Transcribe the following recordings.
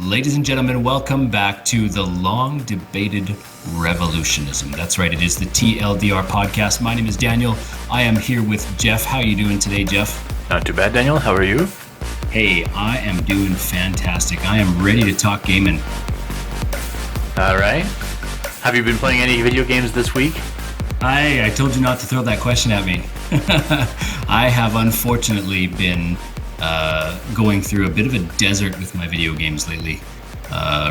Ladies and gentlemen, welcome back to the long-debated revolutionism. That's right, it is the TLDR podcast. My name is Daniel. I am here with Jeff. How are you doing today, Jeff? Not too bad, Daniel. How are you? Hey, I am doing fantastic. I am ready to talk gaming. All right. Have you been playing any video games this week? I told you not to throw that question at me. I have unfortunately been going through a bit of a desert with my video games lately.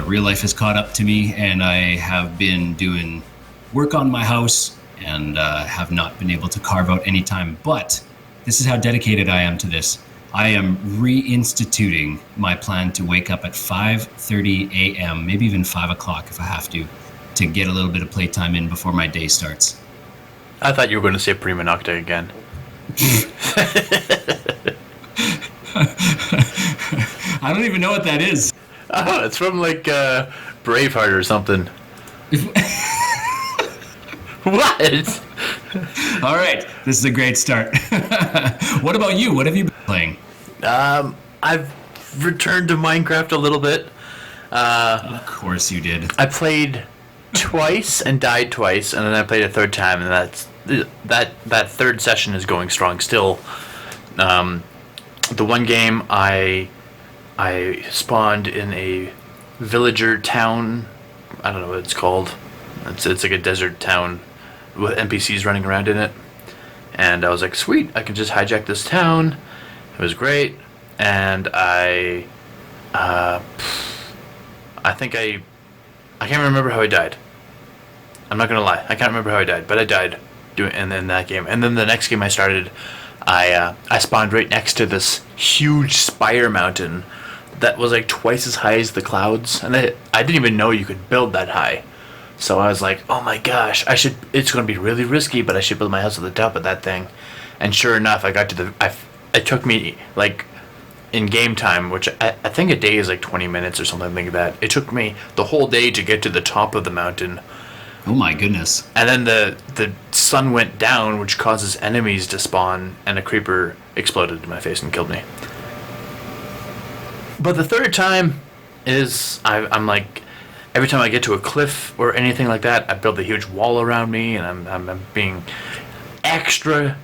Real life has caught up to me, and I have been doing work on my house and have not been able to carve out any time. But this is how dedicated I am to this. I am reinstituting my plan to wake up at 5:30 a.m., maybe even 5 o'clock if I have to get a little bit of playtime in before my day starts. I thought you were going to say Prima Nocta again. I don't even know what that is. Oh, it's from like Braveheart or something. What? All right, this is a great start. What about you? What have you been playing? I've returned to Minecraft a little bit. Of course you did. I played twice and died twice, and then I played a third time, and that third session is going strong still. The one game I spawned in a villager town. I don't know what it's called. It's like a desert town with NPCs running around in it. And I was like, sweet, I can just hijack this town. It was great. And I can't remember how I died. I'm not gonna lie, I can't remember how I died, but I died in that game. And then the next game I started, I spawned right next to this huge spire mountain that was like twice as high as the clouds, and I didn't even know you could build that high. So I was like, oh my gosh, it's going to be really risky, but I should build my house at the top of that thing. And sure enough, I got to it took me like in game time, which I think a day is like 20 minutes or something like that. It took me the whole day to get to the top of the mountain. Oh my goodness. And then the sun went down, which causes enemies to spawn, and a creeper exploded in my face and killed me. But the third time is, I'm like, every time I get to a cliff or anything like that, I build a huge wall around me, and I'm being extra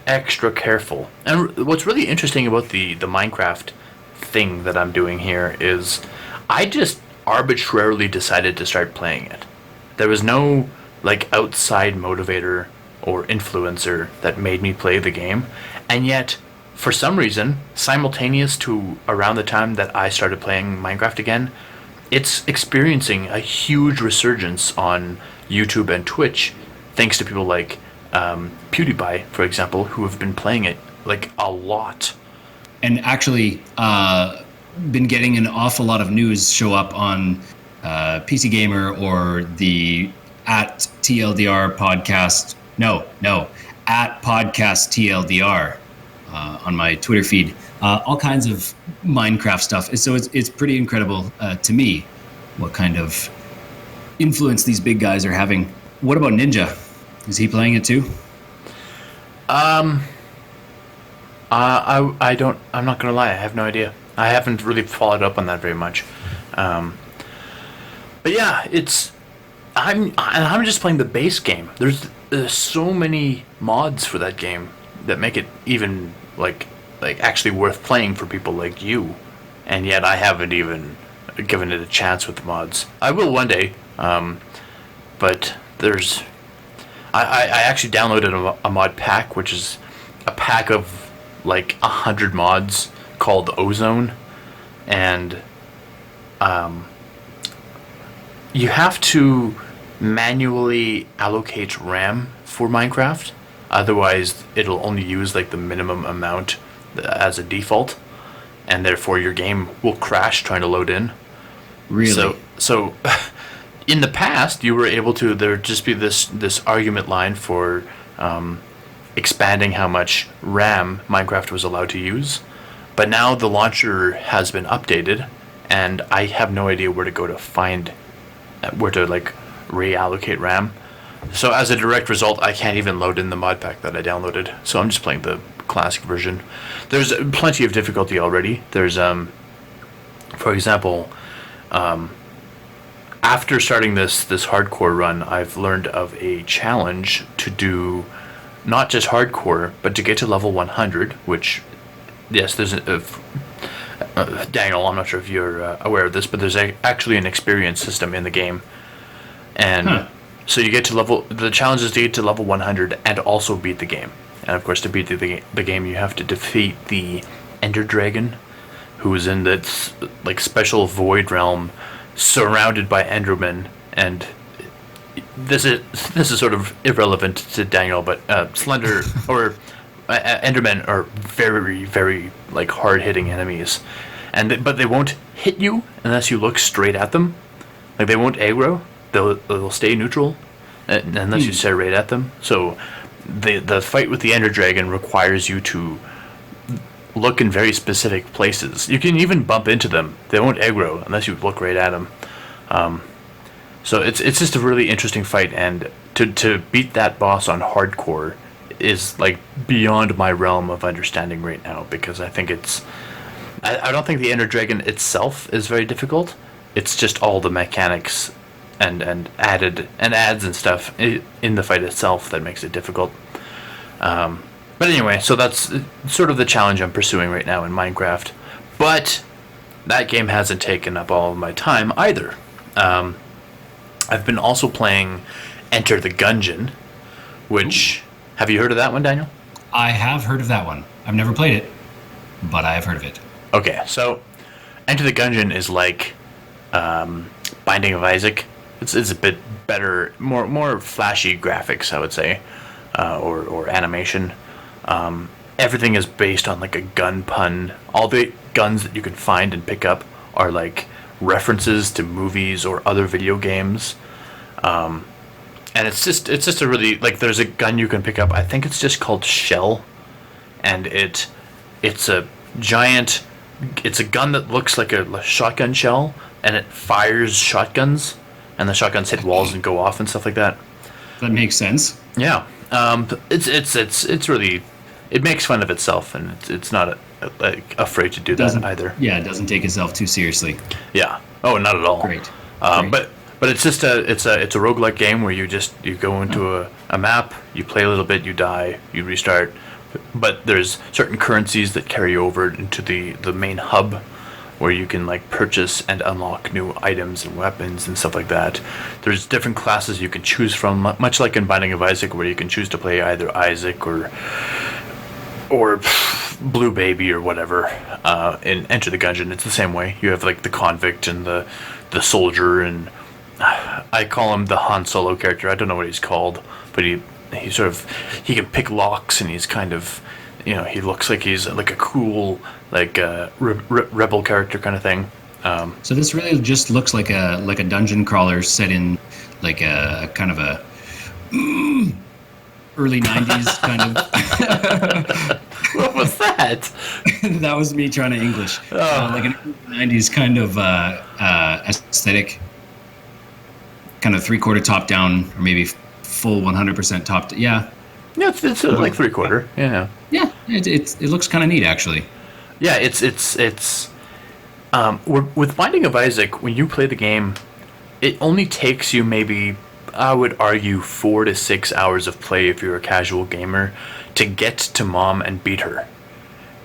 careful. And what's really interesting about the Minecraft thing that I'm doing here is I just arbitrarily decided to start playing it. There was no like outside motivator or influencer that made me play the game, and yet for some reason, simultaneous to around the time that I started playing Minecraft again, it's experiencing a huge resurgence on YouTube and Twitch, thanks to people like PewDiePie, for example, who have been playing it like a lot. And actually been getting an awful lot of news show up on PC Gamer or the at TLDR podcast. No, at podcast TLDR on my Twitter feed. All kinds of Minecraft stuff. So it's pretty incredible to me what kind of influence these big guys are having. What about Ninja? Is he playing it too? I'm not gonna lie, I have no idea. I haven't really followed up on that very much. But yeah, I'm just playing the base game. There's so many mods for that game that make it even like actually worth playing for people like you, and yet I haven't even given it a chance with the mods. I will one day, but there's I actually downloaded a mod pack, which is a pack of like 100 mods called Ozone, and you have to manually allocate RAM for Minecraft, otherwise it'll only use like the minimum amount as a default, and therefore your game will crash trying to load in. Really? So in the past you were able to, there'd just be this argument line for expanding how much RAM Minecraft was allowed to use, but now the launcher has been updated, and I have no idea where to go to find where to like reallocate RAM. So as a direct result, I can't even load in the mod pack that I downloaded. So I'm just playing the classic version. There's plenty of difficulty already. There's for example, After starting this hardcore run, I've learned of a challenge to do not just hardcore, but to get to level 100. Which, yes, there's Daniel. I'm not sure if you're aware of this, but there's actually an experience system in the game, and so you get to level. The challenge is to get to level 100 and also beat the game. And of course, to beat the game, you have to defeat the Ender Dragon, who is in this like special void realm, surrounded by Endermen. And this is sort of irrelevant to Daniel, but Slender or Endermen are very, very like hard hitting enemies, but they won't hit you unless you look straight at them. Like they won't aggro; they'll stay neutral unless you stare right at them. So the fight with the Ender Dragon requires you to look in very specific places. You can even bump into them; they won't aggro unless you look right at them. So it's just a really interesting fight, and to beat that boss on hardcore is like beyond my realm of understanding right now, because I think I don't think the Ender Dragon itself is very difficult. It's just all the mechanics and adds and stuff in the fight itself that makes it difficult. But anyway, so that's sort of the challenge I'm pursuing right now in Minecraft. But that game hasn't taken up all of my time either. I've been also playing Enter the Gungeon, which... Have you heard of that one, Daniel? I have heard of that one. I've never played it, but I have heard of it. Okay, so Enter the Gungeon is like Binding of Isaac. It's a bit better, more flashy graphics, I would say, or animation. Everything is based on like a gun pun. All the guns that you can find and pick up are like references to movies or other video games. And it's just a really, like, there's a gun you can pick up. I think it's just called Shell, and it's a giant. It's a gun that looks like a shotgun shell, and it fires shotguns, and the shotguns hit walls and go off and stuff like that. That makes sense. Yeah. It's really, it makes fun of itself, and it's not like afraid to do that either. Yeah, it doesn't take itself too seriously. Yeah. Oh, not at all. Great. But it's just it's a roguelike game where you go into a map, you play a little bit, you die, you restart. But there's certain currencies that carry over into the main hub, where you can like purchase and unlock new items and weapons and stuff like that. There's different classes you can choose from, much like in Binding of Isaac, where you can choose to play either Isaac or Blue Baby or whatever. In Enter the Gungeon, it's the same way. You have like the convict and the soldier, and I call him the Han Solo character. I don't know what he's called, but he can pick locks, and he's kind of, he looks like he's like a cool like rebel character kind of thing. So this really just looks like a dungeon crawler set in like a kind of a early 90s kind of. What was that? That was me trying to English. Like an early 90s kind of aesthetic. Kind of 3/4 top down, or maybe full 100% top. Yeah. Yeah, it's like 3/4. Yeah. Yeah, it looks kind of neat actually. Yeah, it's with Binding of Isaac, when you play the game, it only takes you maybe, I would argue, 4 to 6 hours of play if you're a casual gamer to get to Mom and beat her.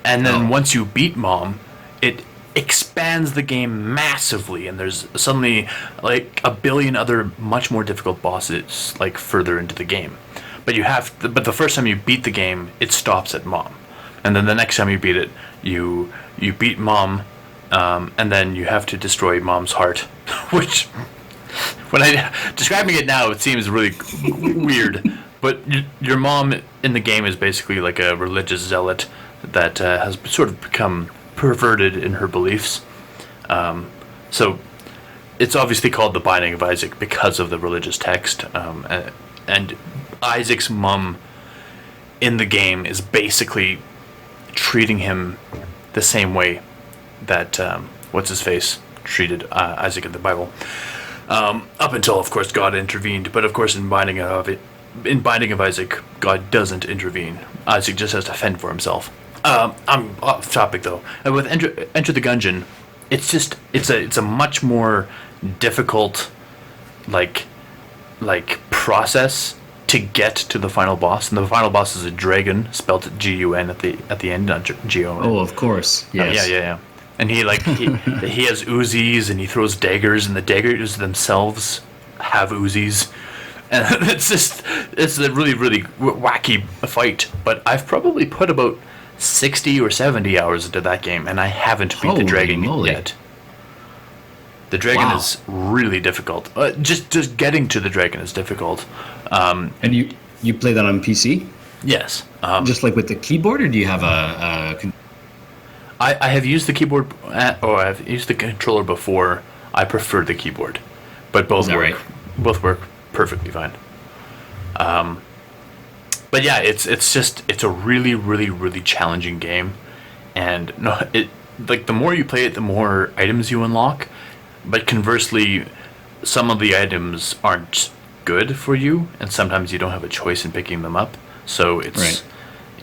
And then once you beat Mom, it expands the game massively, and there's suddenly like a billion other much more difficult bosses like further into the game. But but the first time you beat the game, it stops at Mom, and then the next time you beat it, you beat Mom, and then you have to destroy Mom's heart, which when describing it now, it seems really weird. But your mom in the game is basically like a religious zealot that has sort of become perverted in her beliefs. So it's obviously called the Binding of Isaac because of the religious text. And Isaac's mom in the game is basically treating him the same way that what's-his-face treated Isaac in the Bible. Up until, of course, God intervened. But, of course, in Binding of Isaac, God doesn't intervene. Isaac just has to fend for himself. I'm off topic, though. And with Enter the Gungeon, it's a much more difficult like process to get to the final boss, and the final boss is a dragon, spelled Gun at the end, not G-O-N. Oh, of course. Yes. Yeah. And he he has Uzis, and he throws daggers, and the daggers themselves have Uzis, and it's a really really wacky fight. But I've probably put about 60 or 70 hours into that game, and I haven't beat the dragon yet. The dragon is really difficult. Just getting to the dragon is difficult. And you play that on PC? Yes. Just like with the keyboard, or do you have I have used the keyboard, or I've used the controller before. I prefer the keyboard, but both work. Right? Both work perfectly fine. But yeah, it's a really really really challenging game, and the more you play it, the more items you unlock. But conversely, some of the items aren't good for you, and sometimes you don't have a choice in picking them up. So it's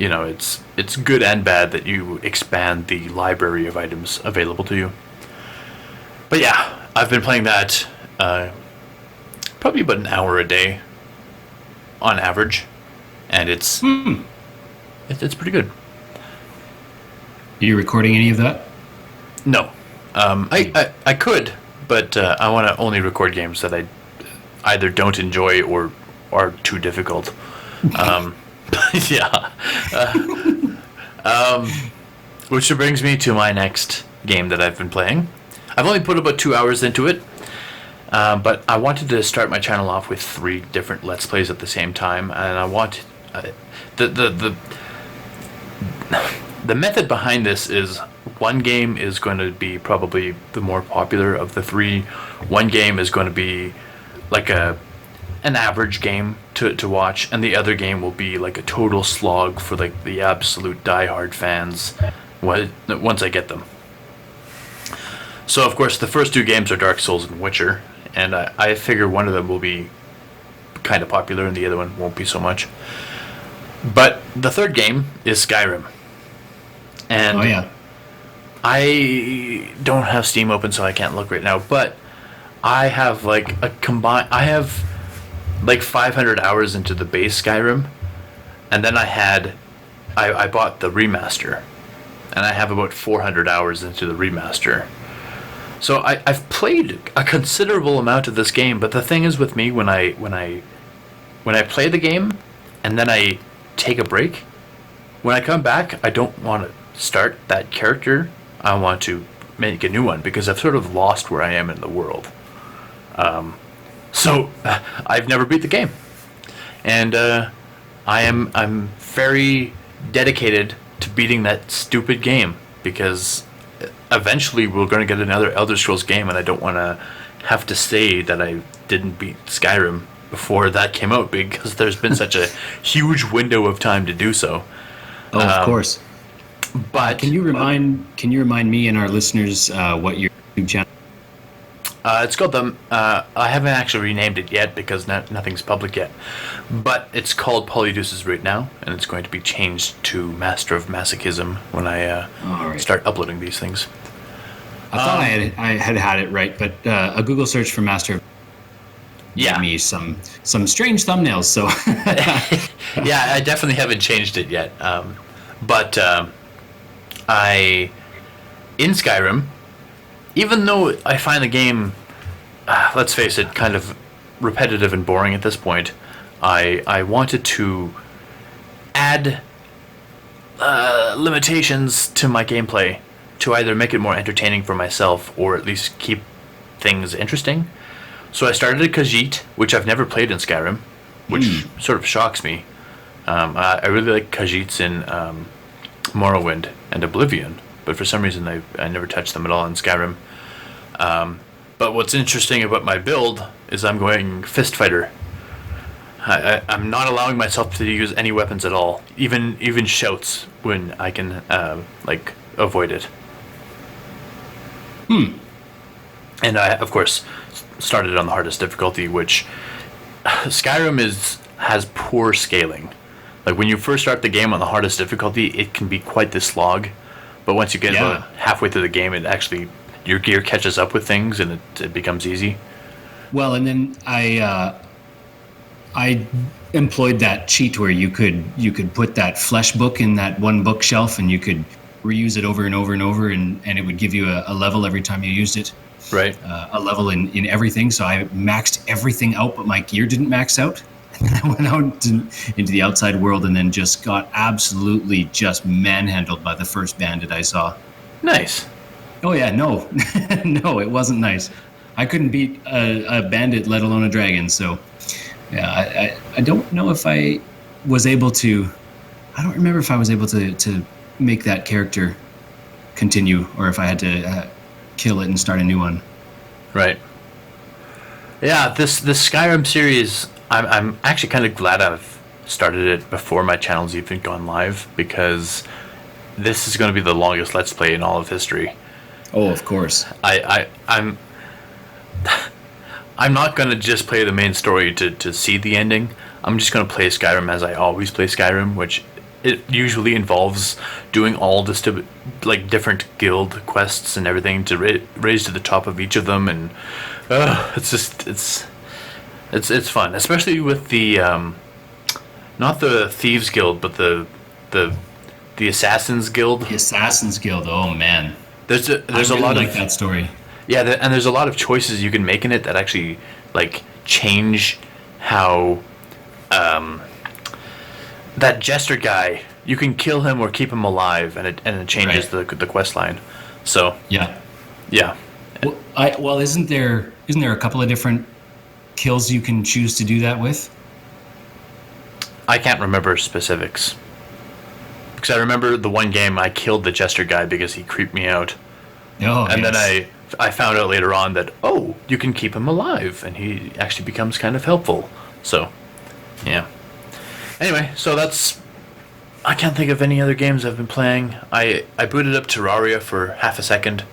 it's good and bad that you expand the library of items available to you. But yeah, I've been playing that probably about an hour a day on average, and it's pretty good. Are you recording any of that? No, I could, but I want to only record games that I either don't enjoy or are too difficult. Yeah. Which brings me to my next game that I've been playing. I've only put about 2 hours into it, but I wanted to start my channel off with 3 different Let's Plays at the same time, and I want the method behind this is one game is going to be probably the more popular of the 3. One game is going to be like an average game to watch, and the other game will be like a total slog for like the absolute diehard fans once I get them. So of course the first 2 games are Dark Souls and Witcher, and I figure one of them will be kind of popular and the other one won't be so much. But the third game is Skyrim. And oh yeah. I don't have Steam open, so I can't look right now, but I have like I have like 500 hours into the base Skyrim, and then I bought the remaster, and I have about 400 hours into the remaster. So I've played a considerable amount of this game, but the thing is with me, when I play the game and then I take a break, when I come back, I don't want to start that character. I want to make a new one because I've sort of lost where I am in the world. So I've never beat the game, and I'm very dedicated to beating that stupid game, because eventually we're going to get another Elder Scrolls game, and I don't want to have to say that I didn't beat Skyrim before that came out, because there's been such a huge window of time to do so. Oh, of course. But can you remind me and our listeners what your YouTube channel? It's called I haven't actually renamed it yet because nothing's public yet, but it's called Polydeuces right now, and it's going to be changed to Master of Masochism when I start uploading these things. I thought I had it right, but a Google search for Master of gave me some strange thumbnails. So yeah, I definitely haven't changed it yet. But in Skyrim, even though I find the game, let's face it, kind of repetitive and boring at this point, I wanted to add limitations to my gameplay to either make it more entertaining for myself or at least keep things interesting. So I started a Khajiit, which I've never played in Skyrim, which sort of shocks me. I really like Khajiits in Morrowind and Oblivion, but for some reason I never touched them at all in Skyrim. But what's interesting about my build is I'm going fist fighter. I'm not allowing myself to use any weapons at all, even shouts when I can avoid it. And I, of course, started on the hardest difficulty, which Skyrim has poor scaling. Like when you first start the game on the hardest difficulty, it can be quite the slog, but once you get about halfway through the game, your gear catches up with things and it becomes easy. Well, and then I employed that cheat where you could put that flesh book in that one bookshelf, and you could reuse it over and over and over, and it would give you a level every time you used it. Right. A level in everything. So I maxed everything out, but my gear didn't max out. And then I went out into the outside world and then just got absolutely just manhandled by the first bandit I saw. Nice. Oh yeah, no, no, it wasn't nice. I couldn't beat a bandit, let alone a dragon. So yeah, I don't know if I was able to. I don't remember if I was able to make that character continue, or if I had to kill it and start a new one. Right. Yeah, this Skyrim series, I'm actually kind of glad I've started it before my channel's even gone live, because this is going to be the longest Let's Play in all of history. Oh, of course. I'm not going to just play the main story to see the ending. I'm just going to play Skyrim as I always play Skyrim, which it usually involves doing all this to like different guild quests and everything to raise to the top of each of them, and it's fun, especially with the not the Thieves Guild, but the Assassins Guild. The Assassins Guild. Oh man, there's I a really lot like of that story. Yeah, and there's a lot of choices you can make in it that actually like change how that jester guy, you can kill him or keep him alive, and it changes the quest line. So yeah. Well, isn't there a couple of different kills you can choose to do that with? I can't remember specifics, because I remember the one game I killed the jester guy because he creeped me out. Oh, and yes. Then I found out later on that, oh, you can keep him alive, and he actually becomes kind of helpful. So, yeah. Anyway, so I can't think of any other games I've been playing. I booted up Terraria for half a second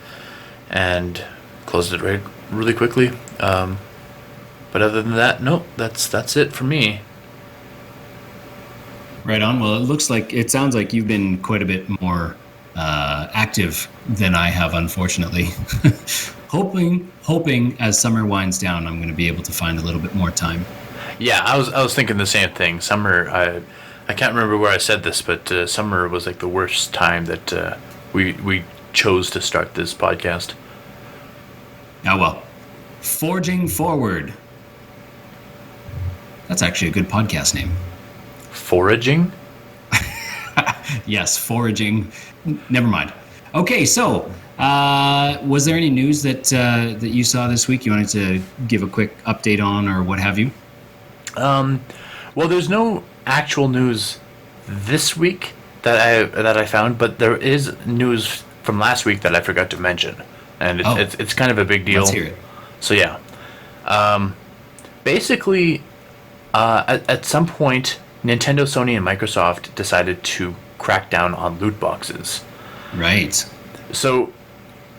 and closed it really quickly. But other than that, nope, that's it for me. Right on. Well, it sounds like you've been quite a bit more active than I have, unfortunately. hoping as summer winds down, I'm going to be able to find a little bit more time. Yeah, I was thinking the same thing. Summer, I can't remember where I said this, but summer was like the worst time that we chose to start this podcast. Oh well, Forging Forward. That's actually a good podcast name. Foraging? Yes, foraging. Never mind. Okay, so was there any news that you saw this week you wanted to give a quick update on, or what have you? Well, there's no actual news this week that I found, but there is news from last week that I forgot to mention, and it's kind of a big deal. Let's hear it. So yeah, basically, at some point, Nintendo, Sony, and Microsoft decided to crack down on loot boxes. Right. So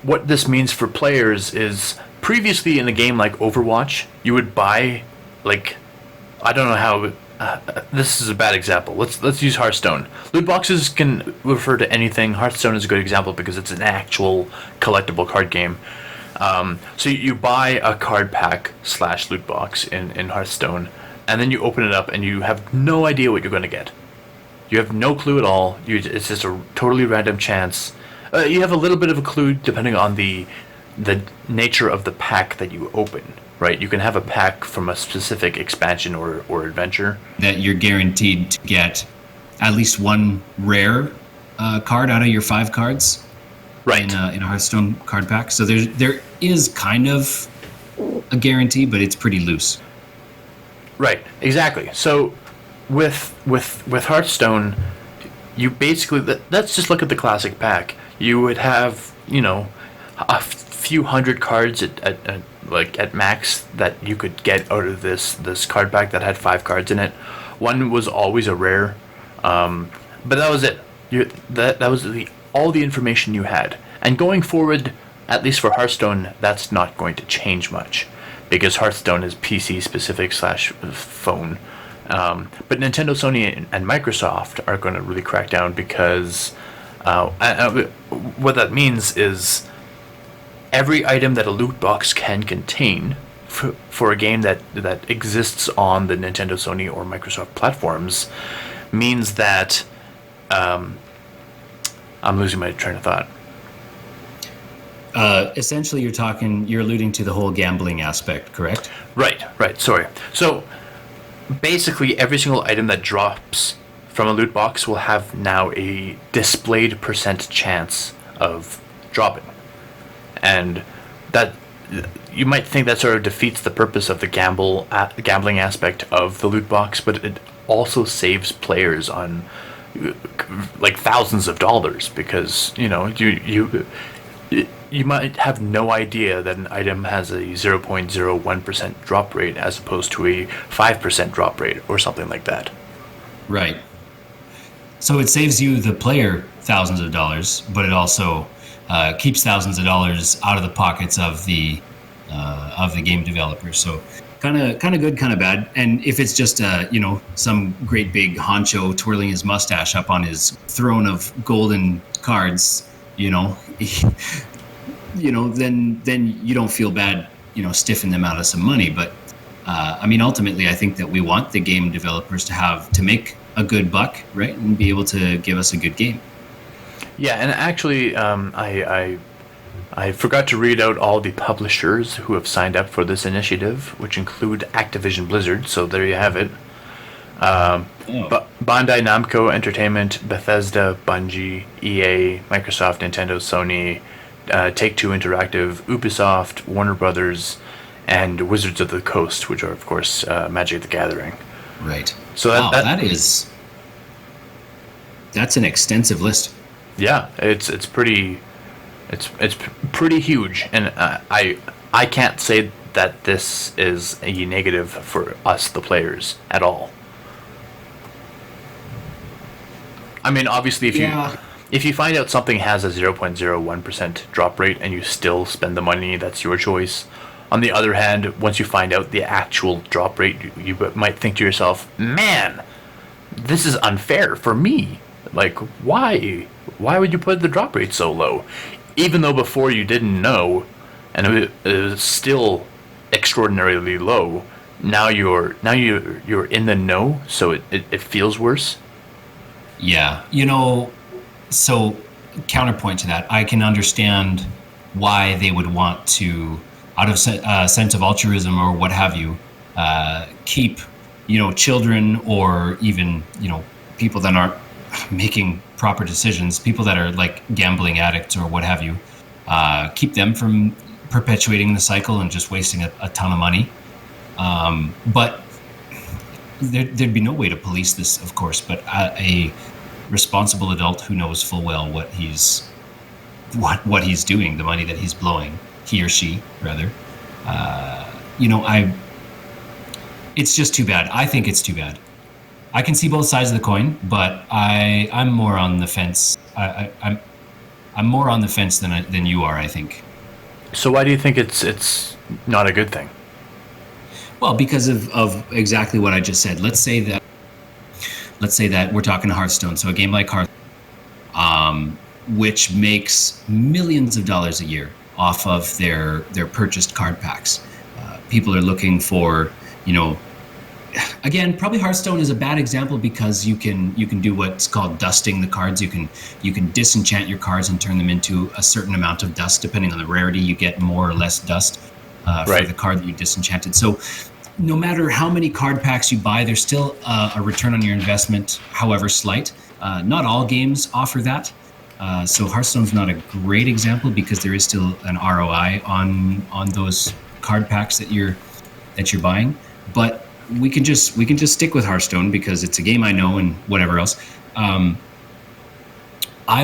what this means for players is, previously in a game like Overwatch, you would buy, like, I don't know how. This is a bad example. Let's use Hearthstone. Loot boxes can refer to anything. Hearthstone is a good example because it's an actual collectible card game. So you buy a card pack / loot box in Hearthstone, and then you open it up and you have no idea what you're going to get. You have no clue at all. It's just a totally random chance. You have a little bit of a clue depending on the nature of the pack that you open. Right, you can have a pack from a specific expansion or adventure that you're guaranteed to get at least one rare card out of your 5 cards. Right. In a Hearthstone card pack. So there is kind of a guarantee, but it's pretty loose. Right, exactly. So with Hearthstone, you basically, let's just look at the classic pack. You would have, a few hundred cards at max that you could get out of this card pack that had 5 cards in it. One was always a rare, but that was it. That was all the information you had. And going forward, at least for Hearthstone, that's not going to change much, because Hearthstone is PC specific / phone. But Nintendo, Sony, and Microsoft are going to really crack down, because what that means is every item that a loot box can contain for a game that exists on the Nintendo, Sony, or Microsoft platforms means that I'm losing my train of thought. Essentially, you're alluding to the whole gambling aspect, correct? Right. Sorry. So basically, every single item that drops from a loot box will have now a displayed percent chance of dropping, and that you might think that sort of defeats the purpose of the gambling aspect of the loot box, but it also saves players on like thousands of dollars because you might have no idea that an item has a 0.01% drop rate as opposed to a 5% drop rate or something like that. Right. So it saves you, the player, thousands of dollars, but it also keeps thousands of dollars out of the pockets of the game developers. So kind of good, kind of bad. And if it's just some great big honcho twirling his mustache up on his throne of golden cards, then you don't feel bad, stiffing them out of some money. But ultimately, I think that we want the game developers to make a good buck, right, and be able to give us a good game. Yeah, and actually, I forgot to read out all the publishers who have signed up for this initiative, which include Activision Blizzard. So there you have it. Bandai Namco Entertainment, Bethesda, Bungie, EA, Microsoft, Nintendo, Sony, Take-Two Interactive, Ubisoft, Warner Brothers, and Wizards of the Coast, which are, of course, Magic the Gathering. Right. So that's an extensive list. Yeah, it's pretty huge, and I can't say that this is a negative for us, the players, at all. I mean, obviously, if you find out something has a 0.01% drop rate and you still spend the money, that's your choice. On the other hand, once you find out the actual drop rate, you might think to yourself, man, this is unfair for me. Like, why? Why would you put the drop rate so low? Even though before you didn't know, and it was still extraordinarily low, now you're in the know, so it feels worse. Yeah, so counterpoint to that, I can understand why they would want to, out of sense of altruism or what have you, keep, children or even, people that aren't making proper decisions, people that are like gambling addicts or what have you, keep them from perpetuating the cycle and just wasting a ton of money. But there'd be no way to police this, of course, but a responsible adult who knows full well what he's doing, the money that he's blowing, he or she rather, it's just too bad. I think it's too bad. I can see both sides of the coin, but I'm more on the fence. I'm more on the fence than you are, I think. So why do you think it's not a good thing? Well, because of exactly what I just said. Let's say that we're talking Hearthstone. So a game like Hearthstone, which makes millions of dollars a year off of their purchased card packs. People are looking for, again, probably Hearthstone is a bad example because you can do what's called dusting the cards. You can disenchant your cards and turn them into a certain amount of dust. Depending on the rarity, you get more or less dust for the card that you disenchanted. So no matter how many card packs you buy, there's still a return on your investment, however slight. Not all games offer that. So Hearthstone's not a great example because there is still an ROI on those card packs that you're buying. But we can just stick with Hearthstone because it's a game I know and whatever else. I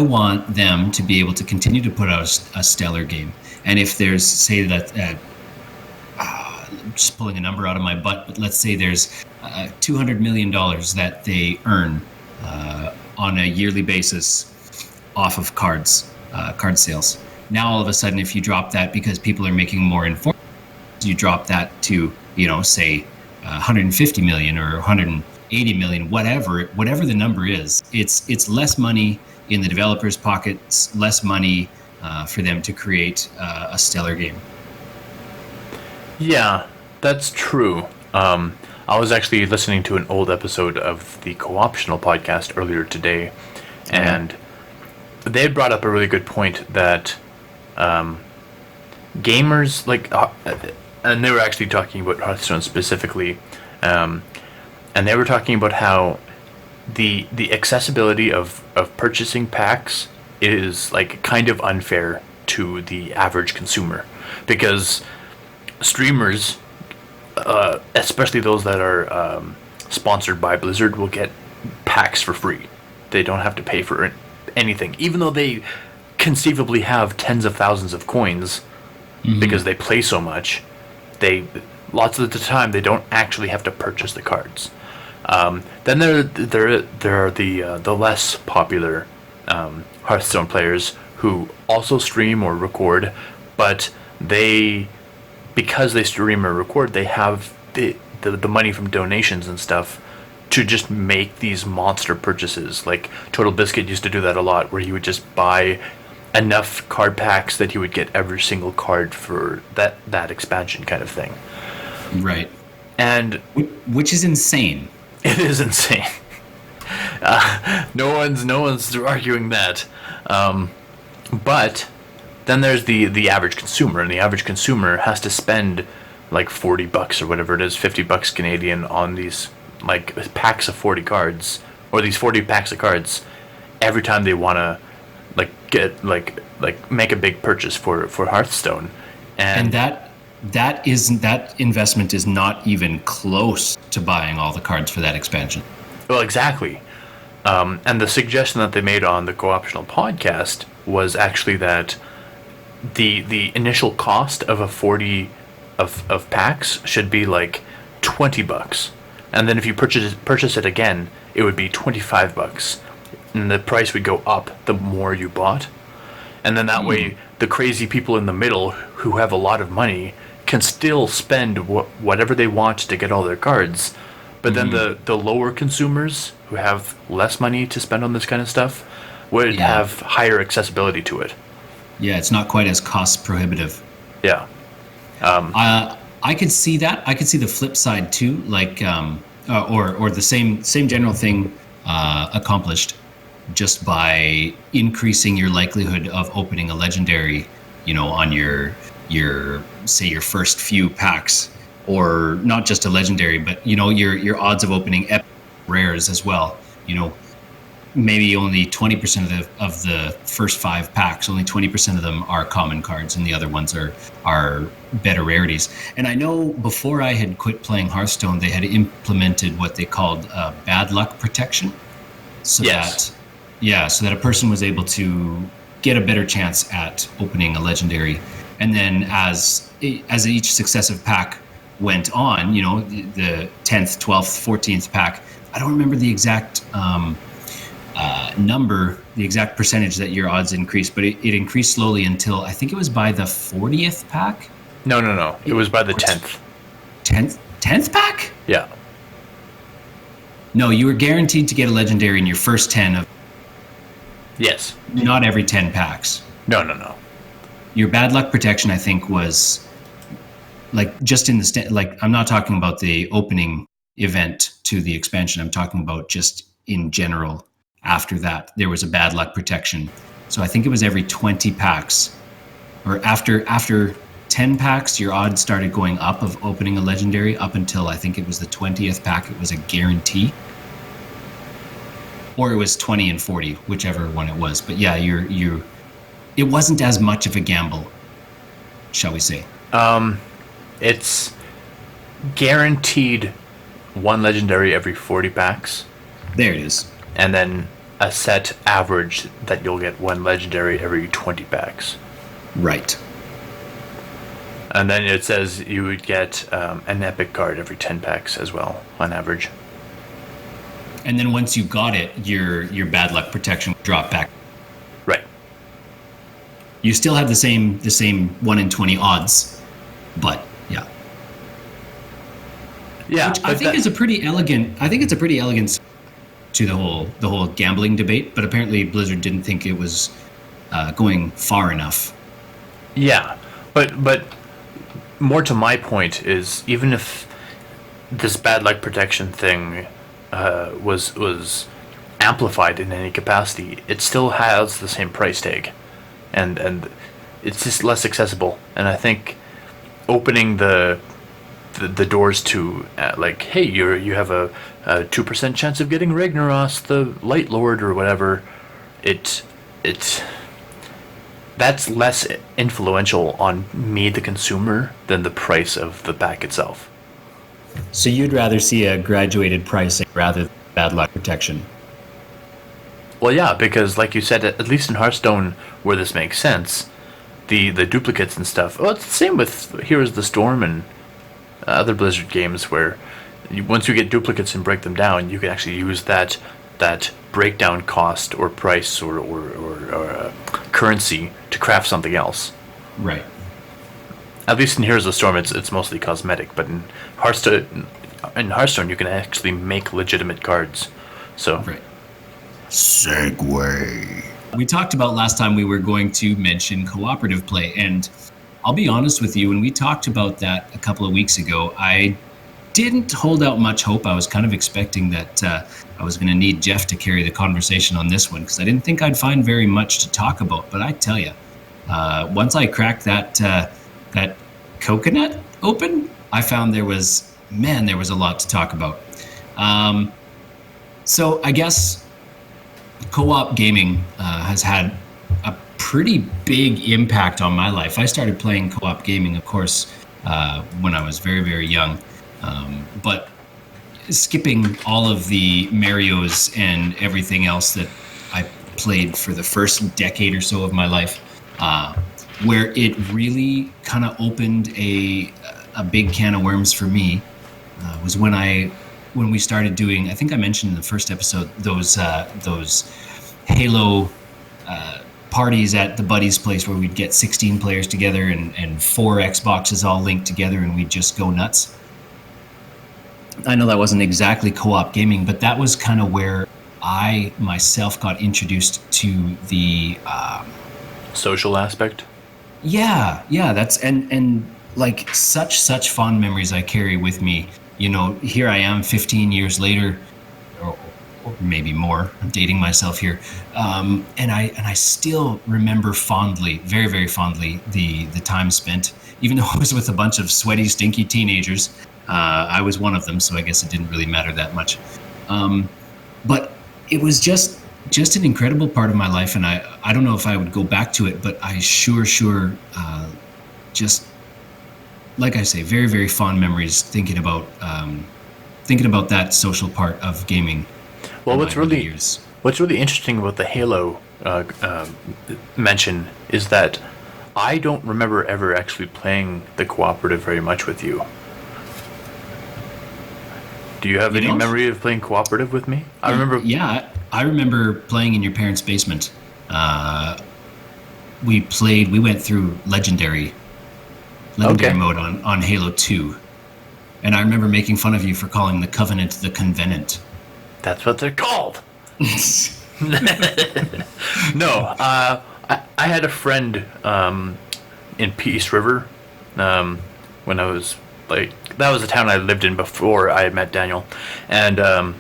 want them to be able to continue to put out a stellar game. And if there's, say that, just pulling a number out of my butt, but let's say there's $200 million that they earn on a yearly basis off of card sales. Now all of a sudden, if you drop that because people are making more informed, you drop that to, say 150 million or 180 million, whatever the number is, it's less money in the developers' pockets, less money for them to create a stellar game. Yeah, that's true. I was actually listening to an old episode of the Co-optional podcast earlier today, and they had brought up a really good point that gamers and they were actually talking about Hearthstone specifically, and they were talking about how the accessibility of purchasing packs is like kind of unfair to the average consumer, because streamers, especially those that are sponsored by Blizzard, will get packs for free. They don't have to pay for anything, even though they conceivably have tens of thousands of coins, because they play so much. They lots of the time they don't actually have to purchase the cards. Then there are the less popular Hearthstone players who also stream or record, but because they stream or record, they have the money from donations and stuff to just make these monster purchases. Like Total Biscuit used to do that a lot, where he would just buy enough card packs that he would get every single card for that expansion kind of thing. Right. And which is insane. It is insane. No one's arguing that. But then there's the average consumer, and the average consumer has to spend like $40 or whatever it is, $50 Canadian on these like packs of 40 cards, or these 40 packs of cards every time they want to get make a big purchase for Hearthstone. And that investment is not even close to buying all the cards for that expansion. Well, exactly. And the suggestion that they made on the Co-optional podcast was actually that the initial cost of a 40 of packs should be like $20, and then if you purchase it again, it would be $25, and the price would go up the more you bought. And then that way, the crazy people in the middle who have a lot of money can still spend whatever they want to get all their cards. But then the lower consumers who have less money to spend on this kind of stuff would have higher accessibility to it. Yeah, it's not quite as cost prohibitive. Yeah. I could see that. I could see the flip side too, like or the same general thing accomplished just by increasing your likelihood of opening a legendary, on your say your first few packs, or not just a legendary, but your odds of opening epic rares as well. Maybe only 20% of the first 5 packs, only 20% of them are common cards, and the other ones are better rarities. And I know before I had quit playing Hearthstone, they had implemented what they called bad luck protection, so that a person was able to get a better chance at opening a legendary. And then as each successive pack went on, the 10th, 12th, 14th pack, I don't remember the exact number, the exact percentage that your odds increased, but it increased slowly until I think it was by the 40th pack. No. It was by the 10th. 10th pack? Yeah. No, you were guaranteed to get a legendary in your first 10 of. Yes. Not every 10 packs. No. Your bad luck protection, I think, was like just in the I'm not talking about the opening event to the expansion. I'm talking about just in general. After that, there was a bad luck protection. So I think it was every 20 packs, or after 10 packs, your odds started going up of opening a legendary, up until I think it was the 20th pack. It was a guarantee, or it was 20 and 40, whichever one it was. But yeah, it wasn't as much of a gamble, shall we say? It's guaranteed one legendary every 40 packs. There it is. And then a set average that you'll get one legendary every 20 packs. Right. And then it says you would get an epic card every 10 packs as well, on average. And then once you got it, your bad luck protection would drop back. Right. You still have the same 1 in 20 odds, but yeah. Yeah. Which I think is a pretty elegant to the whole gambling debate, but apparently Blizzard didn't think it was going far enough. Yeah, but more to my point is, even if this bad luck protection thing was amplified in any capacity, it still has the same price tag, and it's just less accessible. And I think opening the doors to like, hey, you have a 2% chance of getting Ragnaros, the Light Lord, or whatever. It that's less influential on me, the consumer, than the price of the pack itself. So you'd rather see a graduated pricing rather than bad luck protection? Well, yeah, because like you said, at least in Hearthstone, where this makes sense, the duplicates and stuff. Well, it's the same with Heroes of the Storm and other Blizzard games, where once you get duplicates and break them down, you can actually use that breakdown cost or price or currency to craft something else. Right. At least in Heroes of the Storm, it's mostly cosmetic, but in Hearthstone, you can actually make legitimate cards. So. Right. Segue. We talked about last time we were going to mention cooperative play, and I'll be honest with you, when we talked about that a couple of weeks ago, I didn't hold out much hope. I was kind of expecting that I was going to need Jeff to carry the conversation on this one, because I didn't think I'd find very much to talk about. But I tell you, once I cracked that coconut open, I found there was a lot to talk about. So I guess co-op gaming has had a pretty big impact on my life. I started playing co-op gaming, of course, when I was very, very young. But skipping all of the Marios and everything else that I played for the first decade or so of my life, where it really kind of opened a big can of worms for me, was when we started doing, I think I mentioned in the first episode, those Halo parties at the buddy's place, where we'd get 16 players together and 4 Xboxes all linked together, and we'd just go nuts. I know that wasn't exactly co-op gaming, but that was kind of where I myself got introduced to the social aspect. Yeah, that's and like such fond memories I carry with me. You know, here I am 15 years later, or maybe more. I'm dating myself here, and I still remember fondly, very, very fondly, the time spent. Even though I was with a bunch of sweaty, stinky teenagers, I was one of them, so I guess it didn't really matter that much. But it was just an incredible part of my life, and I don't know if I would go back to it, but I sure just, like I say, very, very fond memories thinking about that social part of gaming. Well, what's really interesting about the Halo mention is that I don't remember ever actually playing the cooperative very much with you. Do you have any memory of playing cooperative with me? I remember. Yeah, I remember playing in your parents' basement. We went through Legendary mode on Halo 2. And I remember making fun of you for calling the Covenant the Convenant. That's what they're called. No, I had a friend in Peace River when I was that was the town I lived in before I met Daniel, and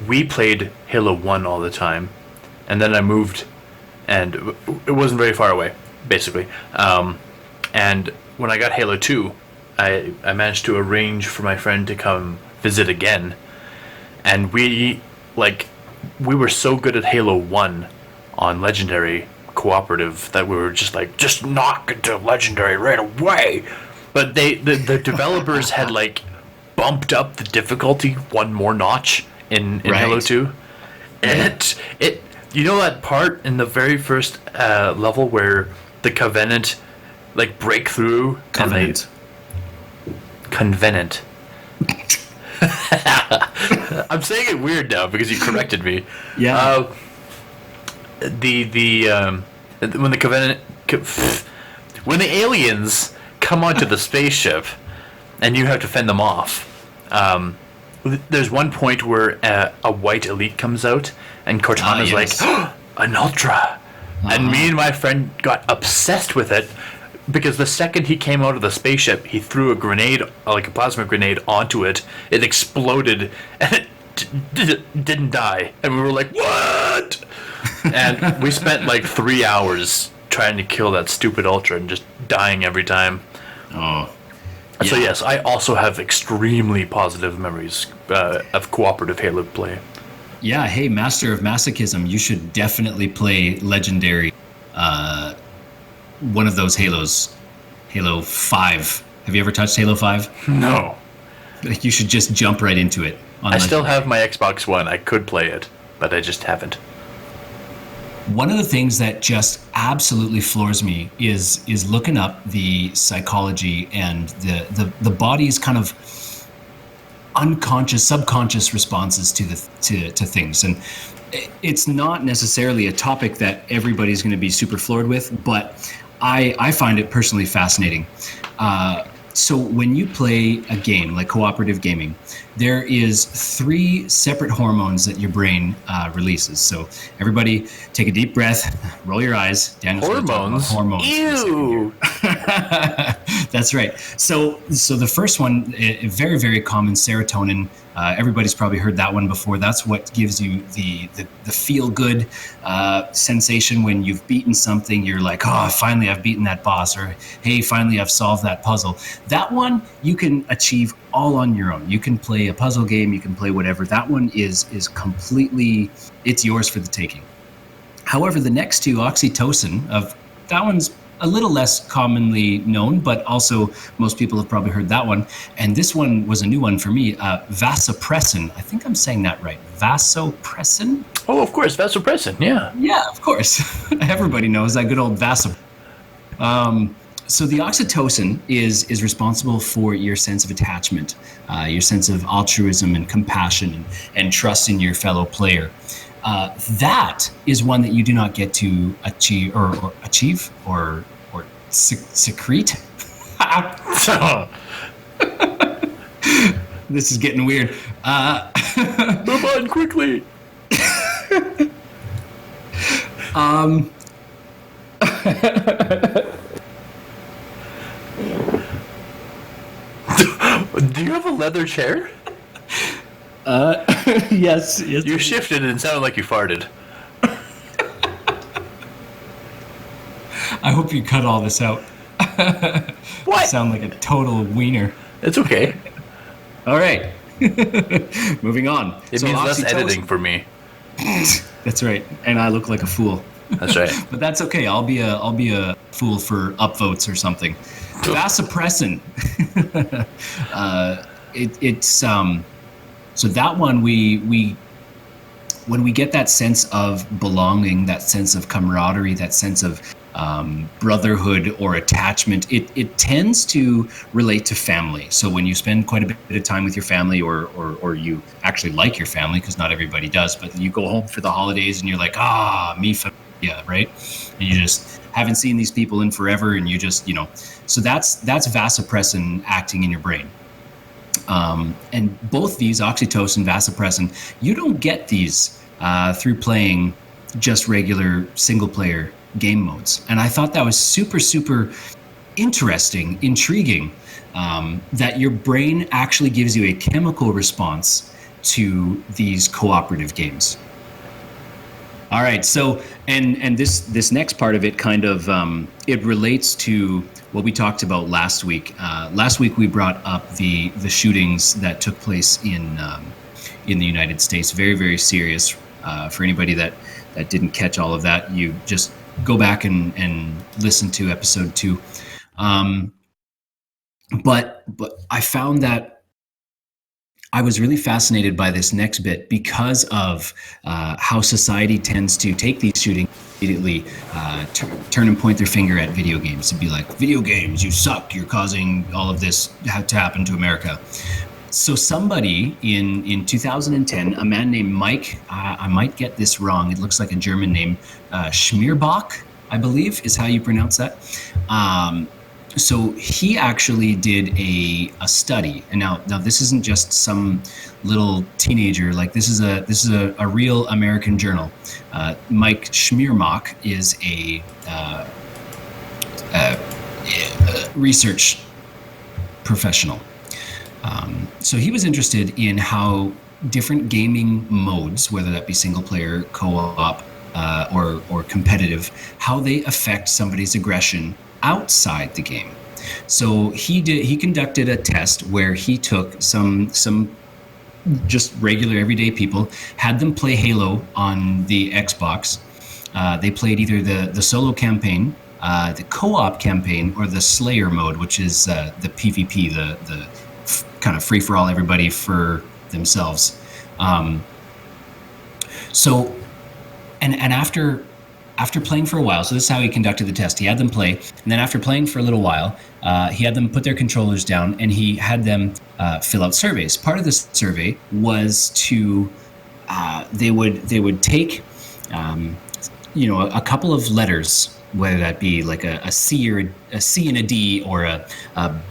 we played Halo 1 all the time, and then I moved, and it wasn't very far away, basically, and when I got Halo 2, I managed to arrange for my friend to come visit again, and we were so good at Halo 1 on Legendary cooperative that we were just knock into Legendary right away. But the developers had bumped up the difficulty one more notch in Halo 2. And it you know that part in the very first level where the Covenant break through? Covenant. I'm saying it weird now because you corrected me. Yeah. When the Covenant, when the aliens come onto the spaceship, and you have to fend them off. There's one point where a white elite comes out, and Cortana's like, "Oh, an Ultra, And me and my friend got obsessed with it because the second he came out of the spaceship, he threw a grenade, like a plasma grenade, onto it. It exploded, and it didn't die. And we were like, what? And we spent like 3 hours trying to kill that stupid Ultra and just dying every time. Oh. So Yeah. yes, I also have extremely positive memories of cooperative Halo play. Yeah, hey, Master of Masochism, you should definitely play Legendary, one of those Halos, Halo 5. Have you ever touched Halo 5? No. Like, you should just jump right into it. I still have my Xbox One. I could play it, but I just haven't. One of the things that just absolutely floors me is looking up the psychology and the body's kind of unconscious, subconscious responses to things. And it's not necessarily a topic that everybody's going to be super floored with, but I find it personally fascinating. So when you play a game like cooperative gaming, there is 3 separate hormones that your brain releases. So everybody take a deep breath, roll your eyes. Daniel's gonna talk about hormones. Ew. That's right. So the first one, very, very common, serotonin. Everybody's probably heard that one before. That's what gives you the feel-good sensation when you've beaten something. You're like, oh, finally I've beaten that boss, or hey, finally I've solved that puzzle. That one you can achieve all on your own. You can play a puzzle game, you can play whatever. That one is completely, it's yours for the taking. However, the next 2, oxytocin, that one's a little less commonly known, but also most people have probably heard that one. And this one was a new one for me, vasopressin. I think I'm saying that right. Vasopressin? Oh, of course, vasopressin, yeah. Yeah, of course. Everybody knows that good old vasopressin. So the oxytocin is responsible for your sense of attachment, your sense of altruism and compassion and trust in your fellow player. That is one that you do not get to achieve or secrete. This is getting weird. Move on quickly. Do you have a leather chair? Yes. You shifted and it sounded like you farted. I hope you cut all this out. What? I sound like a total wiener. It's okay. All right. Moving on. It means less editing for me. That's right. And I look like a fool. That's right. But that's okay. I'll be a fool for upvotes or something. Vasopressin. So that one when we get that sense of belonging, that sense of camaraderie, that sense of brotherhood or attachment, it tends to relate to family. So when you spend quite a bit of time with your family, or you actually like your family, because not everybody does, but you go home for the holidays and you're like, mi familia, right? And you just haven't seen these people in forever, and you just, so that's vasopressin acting in your brain. And both these, oxytocin, vasopressin, you don't get these through playing just regular single-player game modes. And I thought that was super, super interesting, intriguing, that your brain actually gives you a chemical response to these cooperative games. All right, so and this next part of it kind of it relates to what we talked about last week. Last week we brought up the shootings that took place in the United States. Very, very serious. For anybody that didn't catch all of that, you just go back and listen to episode 2. But I found that I was really fascinated by this next bit because of how society tends to take these shootings immediately, turn and point their finger at video games and be like, video games, you suck, you're causing all of this to happen to America. So somebody in 2010, a man named Mike, I might get this wrong, it looks like a German name, Schmierbach, I believe is how you pronounce that. So he actually did a study, and now this isn't just some little teenager. Like this is a real American journal. Mike Schmiermach is a research professional. So he was interested in how different gaming modes, whether that be single player, co-op, or competitive, how they affect somebody's aggression outside the game. So he conducted a test where he took some just regular everyday people, had them play Halo on the Xbox. They played either the solo campaign, the co-op campaign, or the Slayer mode, which is the PvP, the kind of free for all, everybody for themselves. So, and after playing for a while, so this is how he conducted the test. He had them play, and then after playing for a little while, he had them put their controllers down, and he had them fill out surveys. Part of this survey was to they would take a couple of letters, whether that be like a C or a C and a D, or a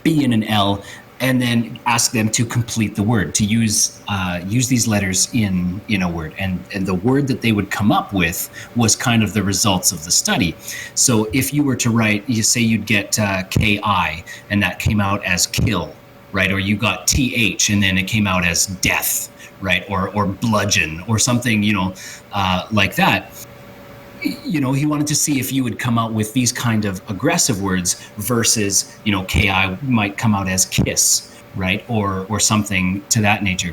B and an L, and then ask them to complete the word, to use these letters in a word, and the word that they would come up with was kind of the results of the study. So if you were to write, you say you'd get KI, and that came out as kill, right? Or you got TH, and then it came out as death, right? Or bludgeon, or something, like that. He wanted to see if you would come out with these kind of aggressive words versus, KI might come out as kiss, right? Or something to that nature.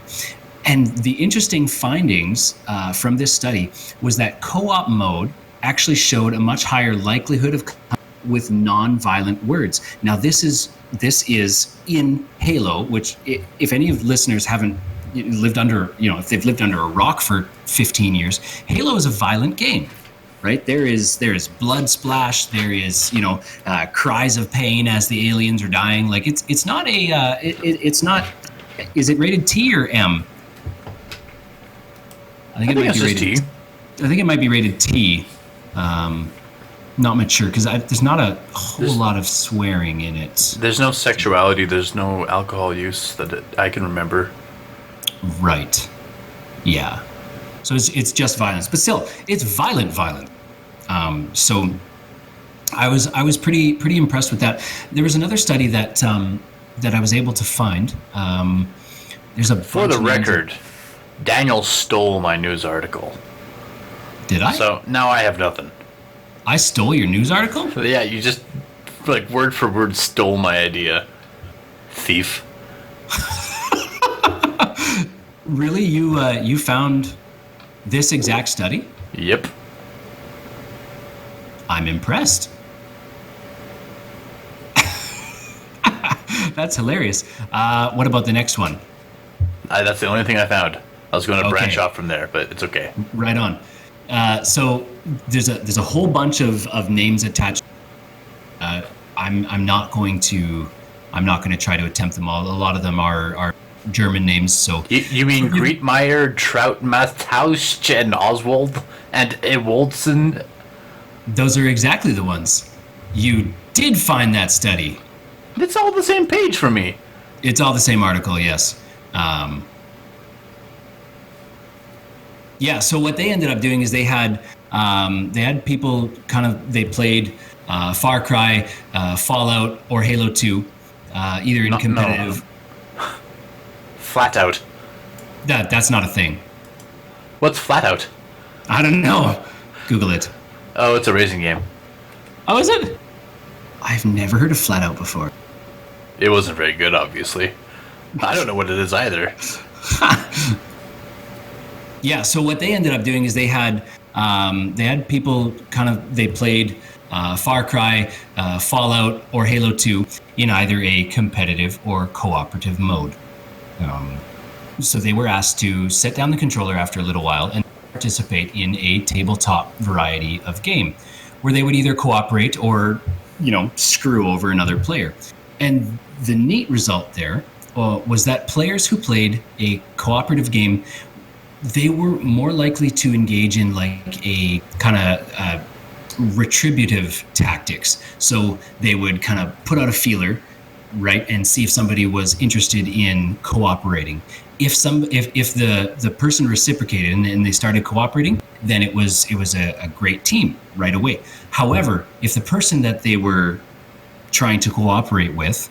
And the interesting findings from this study was that co-op mode actually showed a much higher likelihood of with non-violent words. Now, this is in Halo, which if any of listeners haven't lived under, if they've lived under a rock for 15 years, Halo is a violent game. Right? There is blood splash. There is cries of pain as the aliens are dying. Like it's not a it's not. Is it rated T or M? I think it might be rated T. I think it might be rated T. Not mature, because there's not a whole lot of swearing in it. There's no sexuality. There's no alcohol use that I can remember. Right. Yeah. So it's just violence, but still, it's violent. So I was pretty impressed with that. There was another study that I was able to find. There's a For the record, Daniel stole my news article. Did I? So now I have nothing. I stole your news article? Yeah, you just word for word stole my idea. Thief. Really? You found this exact study? Yep. I'm impressed. That's hilarious. What about the next one? That's the only thing I found. I was going to branch off from there, but it's okay. Right on. So there's a whole bunch of names attached. I'm not going to try to attempt them all. A lot of them are German names. So you mean Grietmeier, Trautmathaus, and Oswald and Ewaldson? Those are exactly the ones. You did find that study. It's all the same page for me. It's all the same article, yes. Yeah, so what they ended up doing is they had people they played Far Cry, Fallout, or Halo 2, either in competitive. No. Flat Out. That's not a thing. What's Flat Out? I don't know. Google it. Oh, it's a racing game. Oh, is it? I've never heard of Flat Out before. It wasn't very good, obviously. I don't know what it is either. Yeah, so what they ended up doing is they had people they played Far Cry, Fallout, or Halo 2 in either a competitive or cooperative mode. So they were asked to set down the controller after a little while and participate in a tabletop variety of game where they would either cooperate or, screw over another player. And the neat result there was that players who played a cooperative game, they were more likely to engage in like a kind of retributive tactics. So they would kind of put out a feeler, right, and see if somebody was interested in cooperating. If the person reciprocated and they started cooperating, then it was a great team right away. However, if the person that they were trying to cooperate with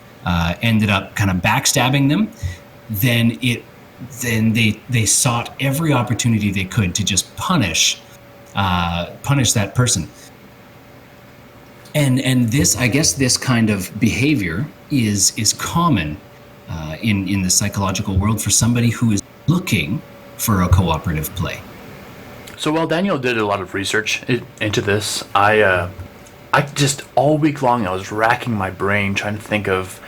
ended up kind of backstabbing them, then they sought every opportunity they could to just punish that person. And this, I guess, this kind of behavior is common in the psychological world for somebody who is looking for a cooperative play. So while Daniel did a lot of research into this, I just all week long I was racking my brain trying to think of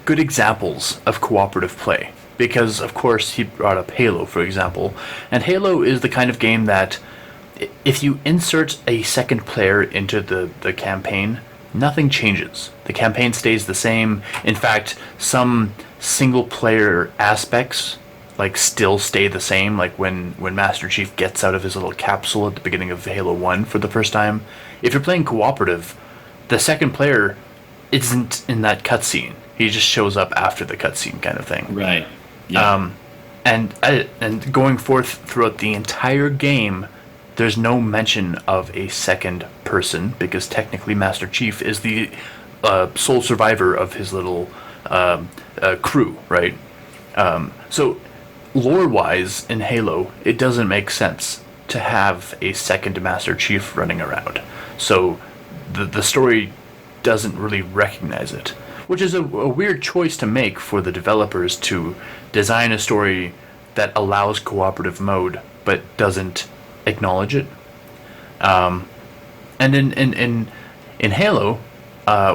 good examples of cooperative play. Because of course he brought up Halo, for example, and Halo is the kind of game that if you insert a second player into the campaign, nothing changes. The campaign stays the same. In fact, some single player aspects like still stay the same, like when Master Chief gets out of his little capsule at the beginning of Halo 1 for the first time. If you're playing cooperative, the second player isn't in that cutscene. He just shows up after the cutscene kind of thing. Right. Yeah. And going forth throughout the entire game, there's no mention of a second person, because technically Master Chief is the sole survivor of his little crew, right? So lore-wise in Halo, it doesn't make sense to have a second Master Chief running around. So the story doesn't really recognize it, which is a weird choice to make for the developers to design a story that allows cooperative mode but doesn't acknowledge it. And in Halo,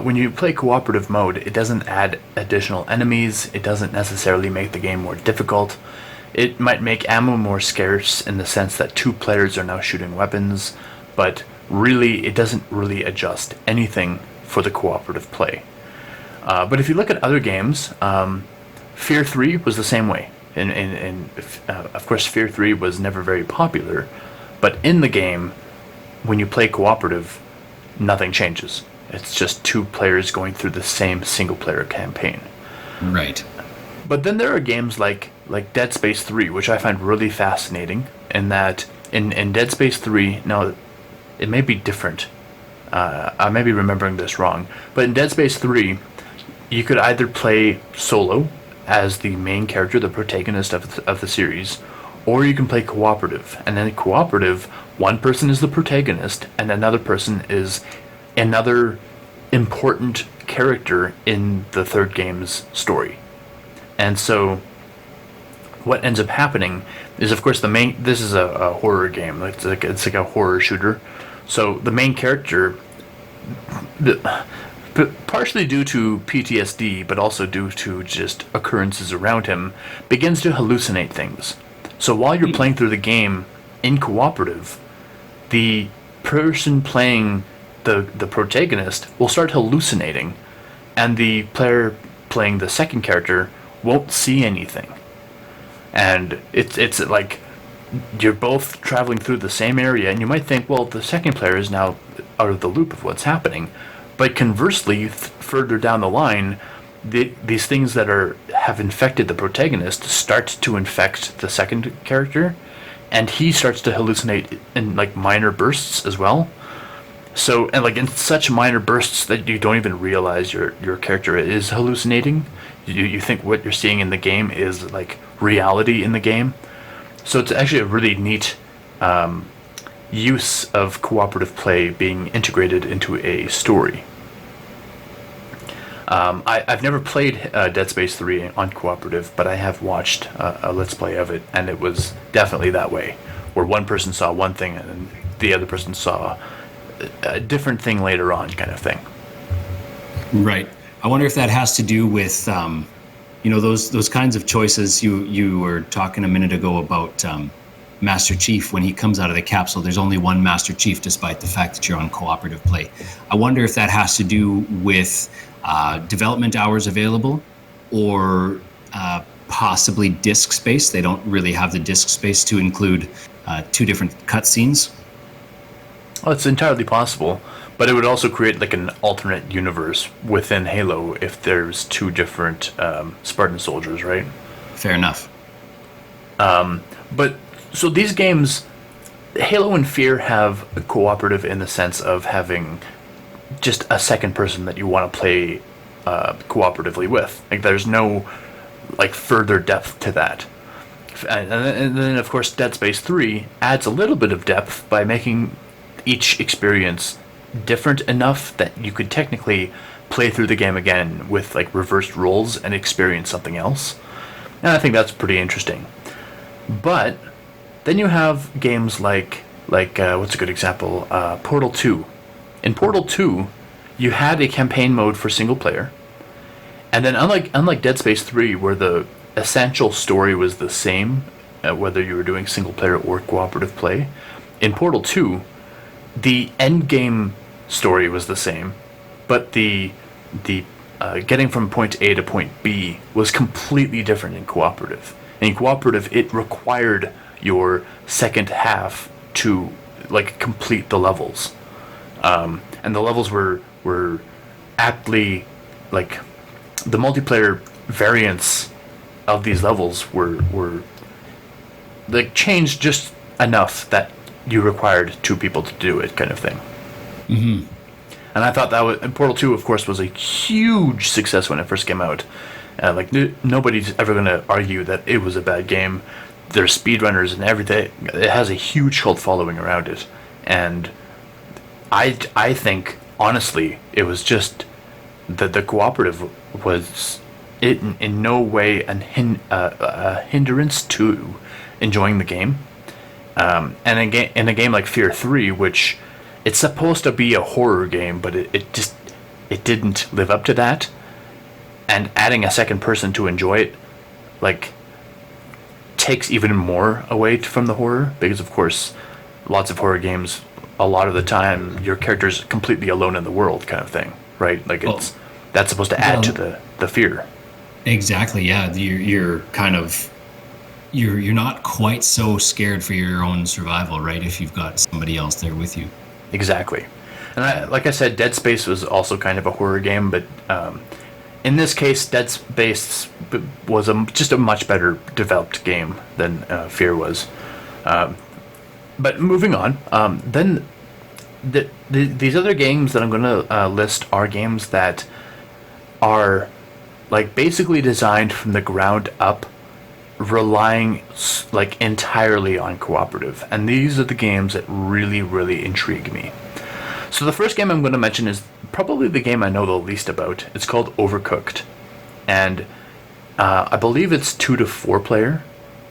when you play cooperative mode, it doesn't add additional enemies. It doesn't necessarily make the game more difficult. It might make ammo more scarce in the sense that two players are now shooting weapons, but really it doesn't really adjust anything for the cooperative play. But if you look at other games, F.E.A.R 3 was the same way. And of course, F.E.A.R 3 was never very popular, but in the game, when you play cooperative, nothing changes. It's just two players going through the same single-player campaign. Right. But then there are games like Dead Space 3, which I find really fascinating, in that in Dead Space 3, now, it may be different. I may be remembering this wrong, but in Dead Space 3, you could either play solo as the main character, the protagonist of the series, or you can play cooperative. And then cooperative, one person is the protagonist, and another person is another important character in the third game's story. And so what ends up happening is, of course, this is a horror game. It's like a horror shooter. So the main character, partially due to PTSD, but also due to just occurrences around him, begins to hallucinate things. So while you're playing through the game in cooperative, the person playing the protagonist will start hallucinating, and the player playing the second character won't see anything. And it's like you're both traveling through the same area, and you might think, well, the second player is now out of the loop of what's happening. But conversely, further down the line, these things that have infected the protagonist start to infect the second character, and he starts to hallucinate in like minor bursts as well. So, and like in such minor bursts that you don't even realize your character is hallucinating. You think what you're seeing in the game is like reality in the game. So it's actually a really neat use of cooperative play being integrated into a story. I've never played Dead Space 3 on cooperative, but I have watched a Let's Play of it, and it was definitely that way, where one person saw one thing and the other person saw a different thing later on, kind of thing. Right. I wonder if that has to do with, those kinds of choices you were talking a minute ago about Master Chief. When he comes out of the capsule, there's only one Master Chief, despite the fact that you're on cooperative play. I wonder if that has to do with development hours available, or possibly disk space. They don't really have the disk space to include two different cutscenes. Oh, it's entirely possible, but it would also create like an alternate universe within Halo if there's two different Spartan soldiers, right? Fair enough. But so these games, Halo and F.E.A.R have a cooperative in the sense of having just a second person that you want to play cooperatively with. Like there's no like further depth to that. And then of course Dead Space 3 adds a little bit of depth by making each experience different enough that you could technically play through the game again with like reversed roles and experience something else. And I think that's pretty interesting. But then you have games like what's a good example? Portal 2. In Portal 2, you had a campaign mode for single player, and then unlike Dead Space 3, where the essential story was the same, whether you were doing single player or cooperative play, in Portal 2, the end game story was the same, but the getting from point A to point B was completely different in cooperative. In cooperative, it required your second half to like complete the levels, and the levels were aptly like the multiplayer variants of these levels were like changed just enough that you required two people to do it, kind of thing. Mm-hmm. And I thought that was, and Portal 2, of course, was a huge success when it first came out. Nobody's ever going to argue that it was a bad game. There's speedrunners and everything. It has a huge cult following around it. And I think, honestly, it was just that the cooperative was in no way a hindrance to enjoying the game. And in a game like F.E.A.R 3, which it's supposed to be a horror game, but it didn't live up to that. And adding a second person to enjoy it, like, takes even more away from the horror, because of course, lots of horror games, a lot of the time, your character's completely alone in the world, kind of thing, right? Like that's supposed to add to the fear. Exactly. Yeah, you're kind of you're not quite so scared for your own survival, right? If you've got somebody else there with you. Exactly. And like I said, Dead Space was also kind of a horror game, but in this case, Dead Space was just a much better developed game than F.E.A.R was. But moving on, then these other games that I'm going to list are games that are like basically designed from the ground up, relying like entirely on cooperative. And these are the games that really, really intrigue me. So the first game I'm going to mention is probably the game I know the least about. It's called Overcooked, and I believe it's 2 to 4 player.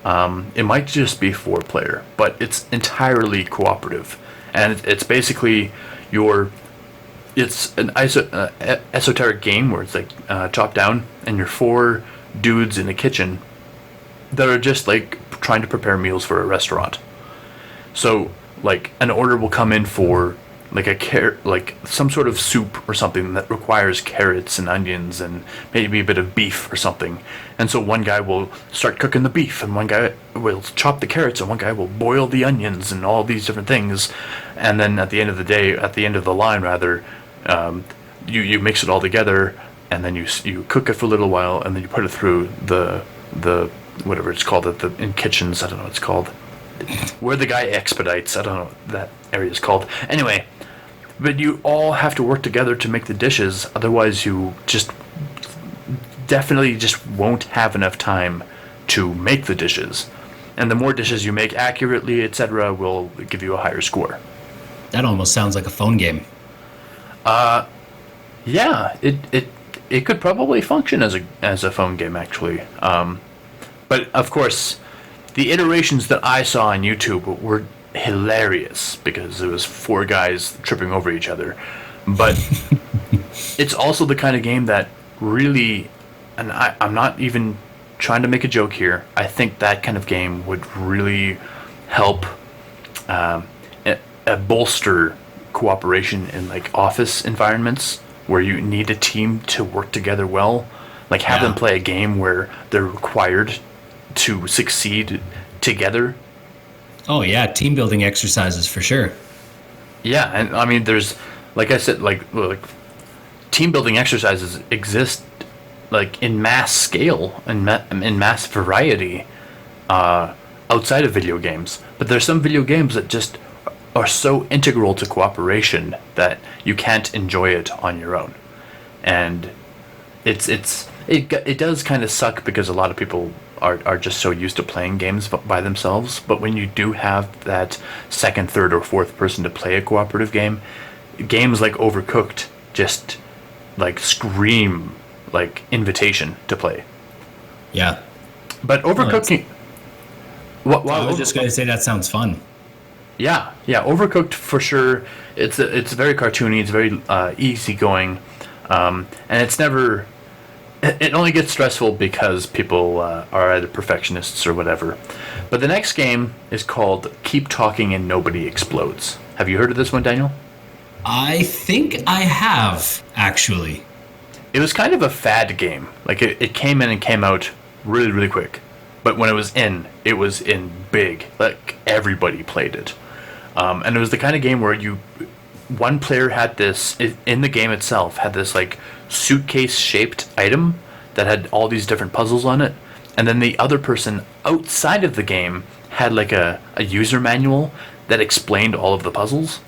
It might just be 4 player, but it's entirely cooperative, and it's basically it's an esoteric game where it's like top down, and you're 4 dudes in a kitchen that are just like trying to prepare meals for a restaurant. So like an order will come in for like some sort of soup or something that requires carrots and onions and maybe a bit of beef or something. And so one guy will start cooking the beef, and one guy will chop the carrots, and one guy will boil the onions and all these different things. And then at the end of the line rather, you mix it all together, and then you cook it for a little while, and then you put it through the whatever it's called in kitchens. I don't know what it's called. Where the guy expedites. I don't know what that area is called. Anyway, but you all have to work together to make the dishes. Otherwise, you definitely won't have enough time to make the dishes. And the more dishes you make accurately, etc., will give you a higher score. That almost sounds like a phone game. Yeah, it could probably function as a phone game, actually. But of course, the iterations that I saw on YouTube were hilarious because it was 4 guys tripping over each other. But it's also the kind of game that really, and I'm not even trying to make a joke here, I think that kind of game would really help bolster cooperation in like office environments where you need a team to work together well. Like have them play a game where they're required to succeed together. Oh yeah, team building exercises for sure. Yeah, and I mean, there's, like I said, like team building exercises exist like in mass scale and in mass variety outside of video games. But there's some video games that just are so integral to cooperation that you can't enjoy it on your own, and it does kind of suck because a lot of people are just so used to playing games by themselves. But when you do have that second, third, or fourth person to play a cooperative game, games like Overcooked just like scream like invitation to play. Yeah. But Overcooking. I was just going to say that sounds fun. Yeah, Overcooked for sure. It's very cartoony. It's very easygoing, and it's never. It only gets stressful because people are either perfectionists or whatever. But the next game is called Keep Talking and Nobody Explodes. Have you heard of this one, Daniel? I think I have, actually. It was kind of a fad game. Like it came in and came out really, really quick. But when it was in big. Like everybody played it. And it was the kind of game where one player had this, in the game itself, had this like suitcase-shaped item that had all these different puzzles on it. And then the other person outside of the game had like a user manual that explained all of the puzzles.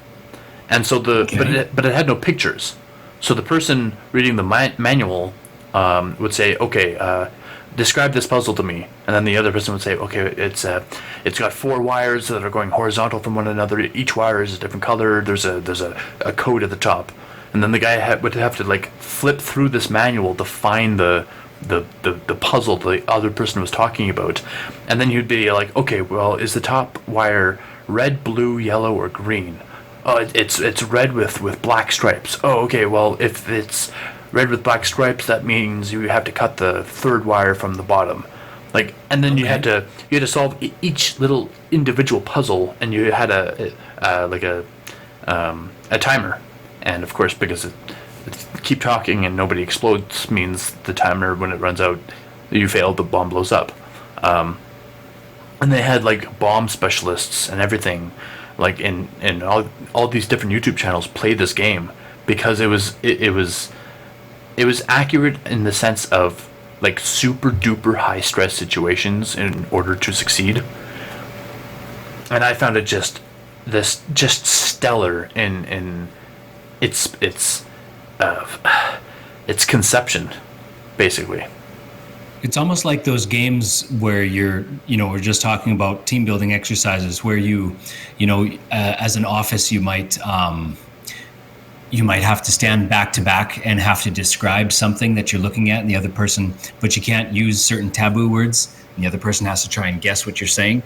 And so but it had no pictures. So the person reading the manual would say, okay, describe this puzzle to me. And then the other person would say, okay, it's got 4 wires that are going horizontal from one another. Each wire is a different color. There's a code at the top. And then the guy would have to like flip through this manual to find the puzzle the other person was talking about. And then you'd be like, okay, well, is the top wire red, blue, yellow, or green? Oh, it's red with black stripes. Oh, okay, well, if it's red with black stripes, that means you have to cut the third wire from the bottom. Like, and then you had to solve each little individual puzzle, and you had a timer. And of course, because it's keep talking and nobody explodes means the timer, when it runs out, you failed, the bomb blows up. And they had like bomb specialists and everything, like in all these different YouTube channels play this game because it was accurate in the sense of like super duper high stress situations in order to succeed. And I found it just stellar in its conception, basically. It's almost like those games where we're just talking about team building exercises where as an office, you might have to stand back to back and have to describe something that you're looking at, and the other person, but you can't use certain taboo words, and the other person has to try and guess what you're saying.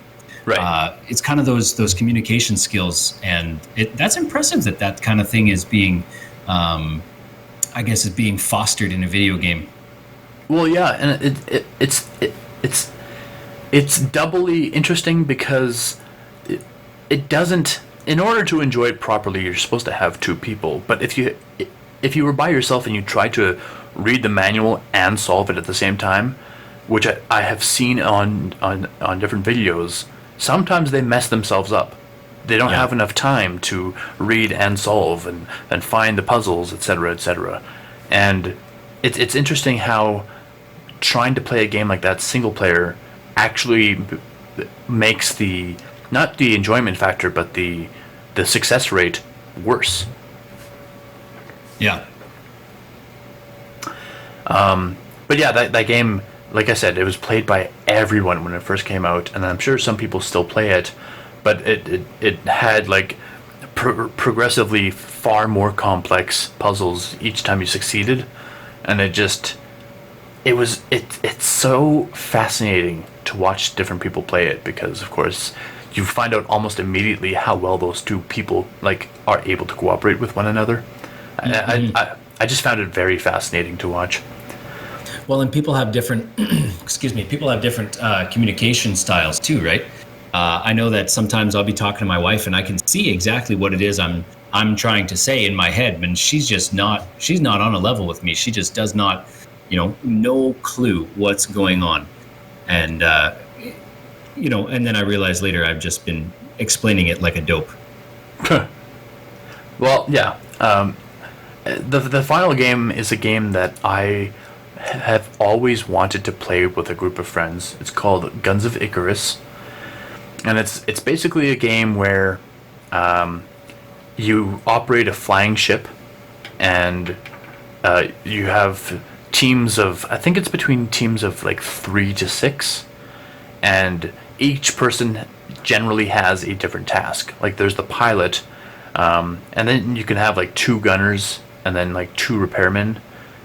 Right. It's kind of those communication skills, and that's impressive that kind of thing is being, is being fostered in a video game. Well, yeah, and it's doubly interesting because it doesn't. In order to enjoy it properly, you're supposed to have 2 people. But if you were by yourself and you tried to read the manual and solve it at the same time, which I have seen on different videos, sometimes they mess themselves up. They don't have enough time to read and solve and find the puzzles, etc., etc. And it's interesting how trying to play a game like that single player actually makes not the enjoyment factor, but the success rate worse. Yeah. But yeah, that game, like I said, it was played by everyone when it first came out, and I'm sure some people still play it, but it had like progressively far more complex puzzles each time you succeeded, and it's so fascinating to watch different people play it because, of course, you find out almost immediately how well those 2 people like are able to cooperate with one another. Mm-hmm. I just found it very fascinating to watch. Well, and people have different communication styles too, right? I know that sometimes I'll be talking to my wife and I can see exactly what it is I'm trying to say in my head, and she's not on a level with me. She just does not, no clue what's going on. And, and then I realize later I've just been explaining it like a dope. Well, yeah. The final game is a game that I have always wanted to play with a group of friends. It's called Guns of Icarus, and it's basically a game where you operate a flying ship, and you have teams of, I think it's between teams of like 3 to 6, and each person generally has a different task. Like there's the pilot, and then you can have like 2 gunners and then like 2 repairmen,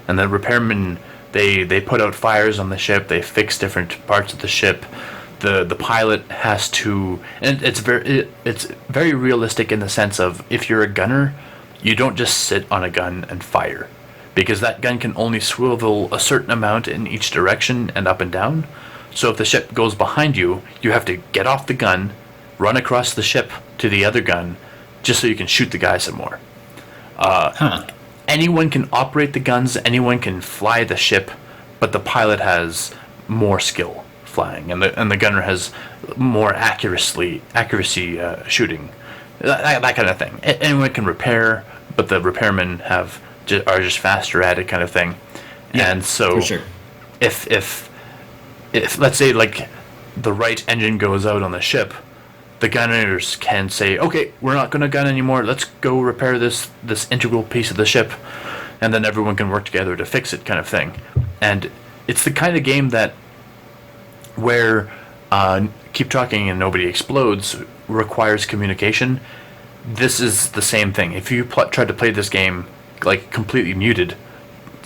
and the repairmen they put out fires on the ship. They fix different parts of the ship. The pilot has to, and it's very realistic in the sense of, if you're a gunner, you don't just sit on a gun and fire, because that gun can only swivel a certain amount in each direction and up and down. So if the ship goes behind you, you have to get off the gun, run across the ship to the other gun, just so you can shoot the guy some more. Huh. Anyone can operate the guns, anyone can fly the ship, but the pilot has more skill flying, and the gunner has more accuracy shooting, that kind of thing. Anyone can repair, but the repairmen are just faster at it, kind of thing. Yeah, And so, for sure. if let's say like the right engine goes out on the ship, the gunners can say, okay, we're not going to gun anymore, let's go repair this integral piece of the ship, and then everyone can work together to fix it, kind of thing. And it's the kind of game that where keep talking and nobody explodes requires communication. This is the same thing. If you tried to play this game like completely muted,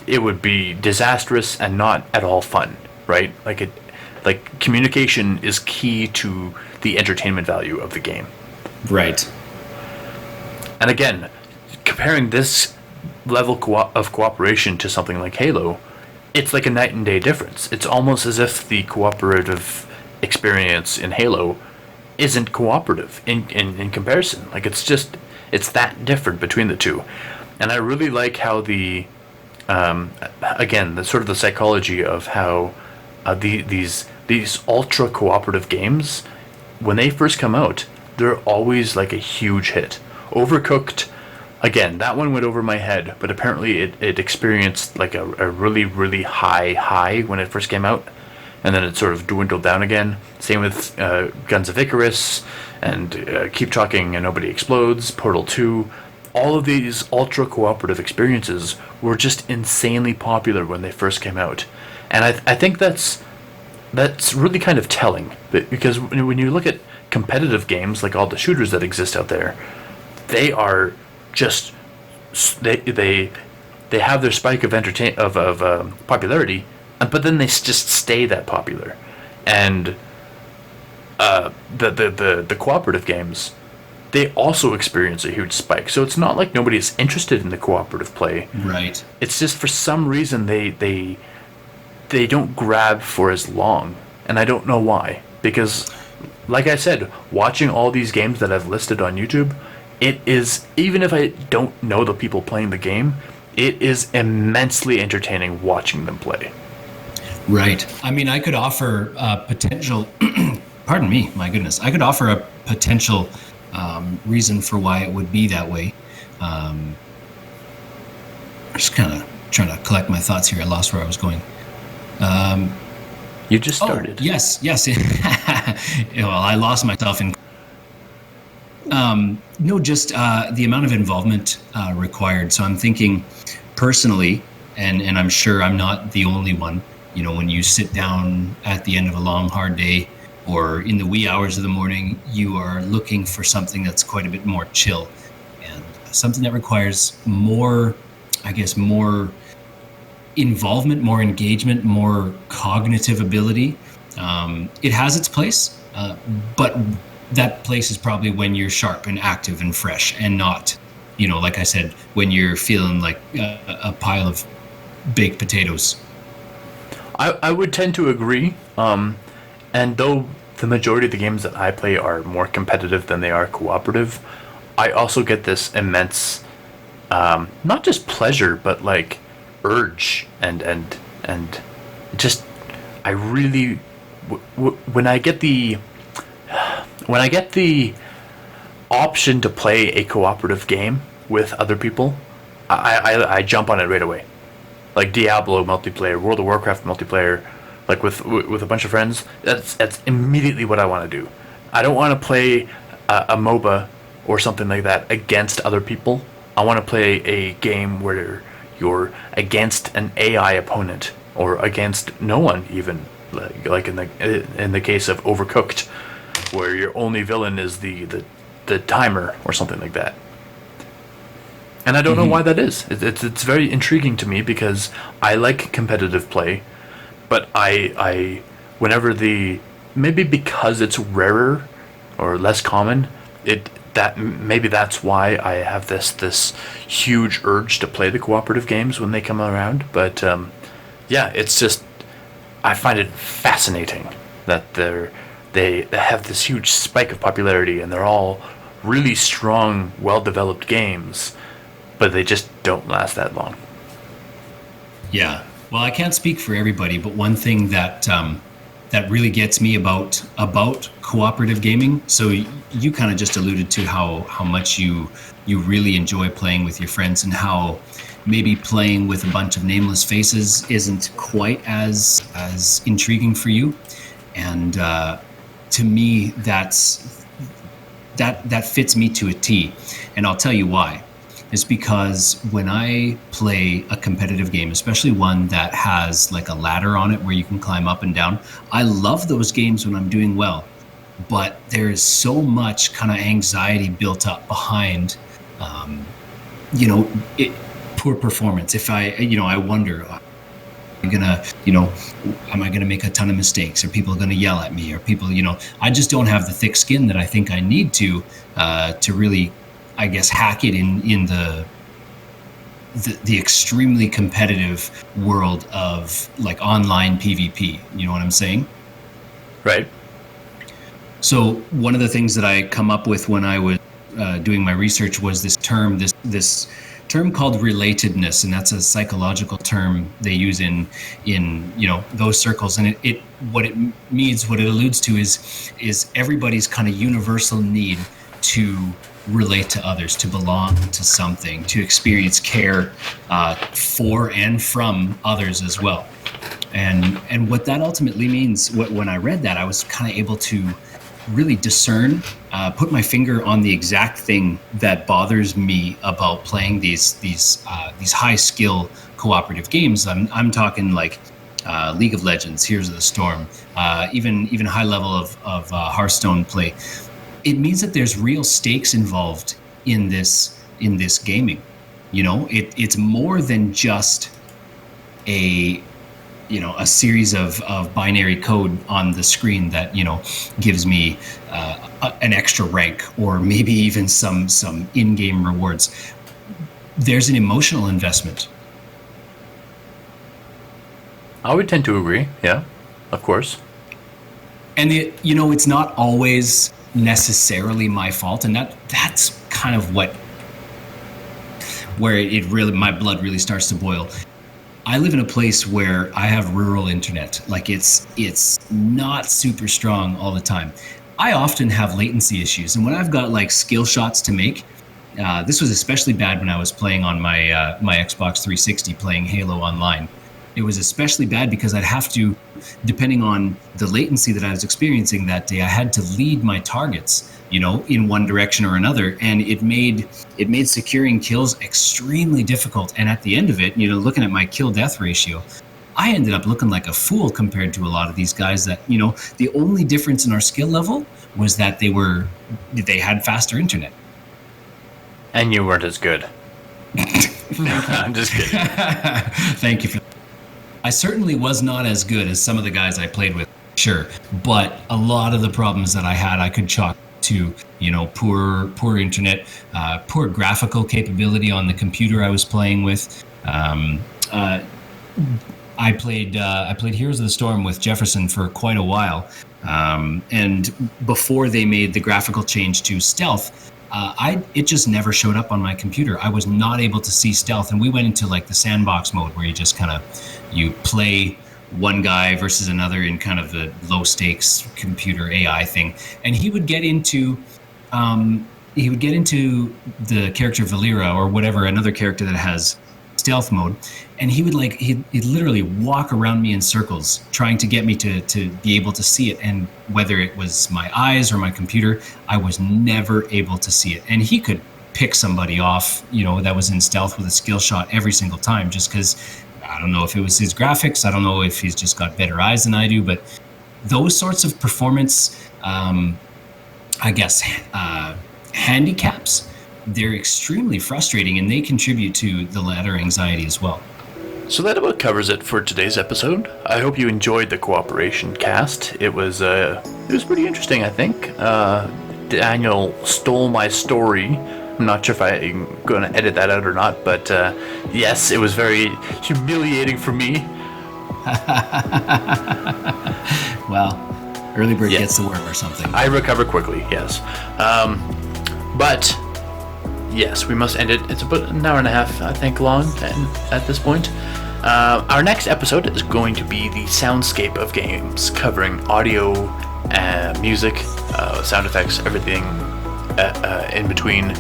it would be disastrous and not at all fun, right? Like communication is key to the entertainment value of the game. Right. And again, comparing this level of cooperation to something like Halo, it's like a night and day difference. It's almost as if the cooperative experience in Halo isn't cooperative in comparison. Like it's that different between the two. And I really like how again, the sort of the psychology of how these ultra cooperative games, when they first come out, they're always like a huge hit. Overcooked, again, that one went over my head, but apparently it experienced like a really, really high when it first came out, and then it sort of dwindled down again. Same with Guns of Icarus, and Keep Talking and Nobody Explodes, Portal 2. All of these ultra cooperative experiences were just insanely popular when they first came out. And I think that's really kind of telling, because when you look at competitive games, like all the shooters that exist out there, they are just they have their spike of popularity, but then they just stay that popular. And the cooperative games, they also experience a huge spike. So it's not like nobody's interested in the cooperative play. Right. It's just for some reason they don't grab for as long, and I don't know why. Because, like I said, watching all these games that I've listed on YouTube, it is, even if I don't know the people playing the game, it is immensely entertaining watching them play. Right. I mean, I could offer a potential, pardon me, my goodness, I could offer a potential reason for why it would be that way. Just kind of trying to collect my thoughts here. I lost where I was going. You just started. Oh, yes. Well, I lost myself in. No, just the amount of involvement required. So I'm thinking personally, and I'm sure I'm not the only one. You know, when you sit down at the end of a long, hard day, or in the wee hours of the morning, you are looking for something that's quite a bit more chill, and something that requires more, I guess, more involvement, more engagement, more cognitive ability. It has its place, but that place is probably when you're sharp and active and fresh, and not, you know, like I said, when you're feeling like a pile of baked potatoes. I would tend to agree. And though the majority of the games that I play are more competitive than they are cooperative, I also get this immense, not just pleasure, but like urge and just, I really, when I get the option to play a cooperative game with other people, I jump on it right away. Like Diablo multiplayer, World of Warcraft multiplayer, like with a bunch of friends. That's immediately what I want to do. I don't want to play a MOBA or something like that against other people. I want to play a game where you're against an AI opponent or against no one even, like in the case of Overcooked, where your only villain is the timer or something like that. And I don't know why that is. It's very intriguing to me because I like competitive play, but I whenever maybe because it's rarer or less common, maybe that's why I have this huge urge to play the cooperative games when they come around. But yeah, it's just I find it fascinating that they have this huge spike of popularity and they're all really strong, well-developed games, but they just don't last that long. Yeah. Well, I can't speak for everybody, but one thing that that really gets me about cooperative gaming. So you kind of just alluded to how much you really enjoy playing with your friends, and how maybe playing with a bunch of nameless faces isn't quite as intriguing for you. And to me, that fits me to a T, and I'll tell you why. Is because when I play a competitive game, especially one that has like a ladder on it where you can climb up and down, I love those games when I'm doing well. But there is so much kind of anxiety built up behind, poor performance. If I wonder, am I gonna make a ton of mistakes? Are people gonna yell at me? Or people, I just don't have the thick skin that I think I need to really, I guess, hack it in the extremely competitive world of like online PvP. You know what I'm saying? Right. So one of the things that I come up with when I was doing my research was this term called relatedness, and that's a psychological term they use in those circles. And what it means, what it alludes to is everybody's kind of universal need to relate to others, to belong to something, to experience care for and from others as well. And what that ultimately means, when I read that, I was kind of able to really discern, put my finger on the exact thing that bothers me about playing these high skill cooperative games. I'm talking like League of Legends, Heroes of the Storm, even high level of Hearthstone play. It means that there's real stakes involved in this gaming. It's more than just a series of binary code on the screen that gives me an extra rank, or maybe even some in-game rewards. There's an emotional investment. I would tend to agree. Yeah, of course. And it's not always necessarily my fault, and that's kind of where it really, my blood really starts to boil. I live in a place where I have rural internet. Like it's not super strong all the time. I often have latency issues, and when I've got like skill shots to make, this was especially bad when I was playing on my my Xbox 360, playing Halo Online. It was especially bad because I'd have to, depending on the latency that I was experiencing that day, I had to lead my targets, in one direction or another, and it made securing kills extremely difficult. And at the end of it, looking at my kill death ratio, I ended up looking like a fool compared to a lot of these guys that, the only difference in our skill level was that they had faster internet. And you weren't as good. I'm just kidding. Thank you for that. I certainly was not as good as some of the guys I played with, sure. But a lot of the problems that I had, I could chalk to, poor internet, poor graphical capability on the computer I was playing with. I played Heroes of the Storm with Jefferson for quite a while. And before they made the graphical change to stealth, it just never showed up on my computer. I was not able to see stealth, and we went into like the sandbox mode where you just you play one guy versus another in kind of the low stakes computer AI thing, and he would get into he would get into the character Valera or whatever, another character that has stealth mode, and he would he'd literally walk around me in circles trying to get me to be able to see it, and whether it was my eyes or my computer, I was never able to see it. And he could pick somebody off, that was in stealth with a skill shot every single time, just because I don't know if it was his graphics, I don't know if he's just got better eyes than I do, but those sorts of performance I guess handicaps, they're extremely frustrating, and they contribute to the ladder anxiety as well. So that about covers it for today's episode. I hope you enjoyed the cooperation cast. It was pretty interesting, I think. Daniel stole my story. I'm not sure if I'm going to edit that out or not, but yes, it was very humiliating for me. Well, early bird gets the worm or something. I recover quickly, yes. But yes, we must end it. It's about an hour and a half, I think, long at this point. Our next episode is going to be the soundscape of games, covering audio, music, sound effects, everything in between,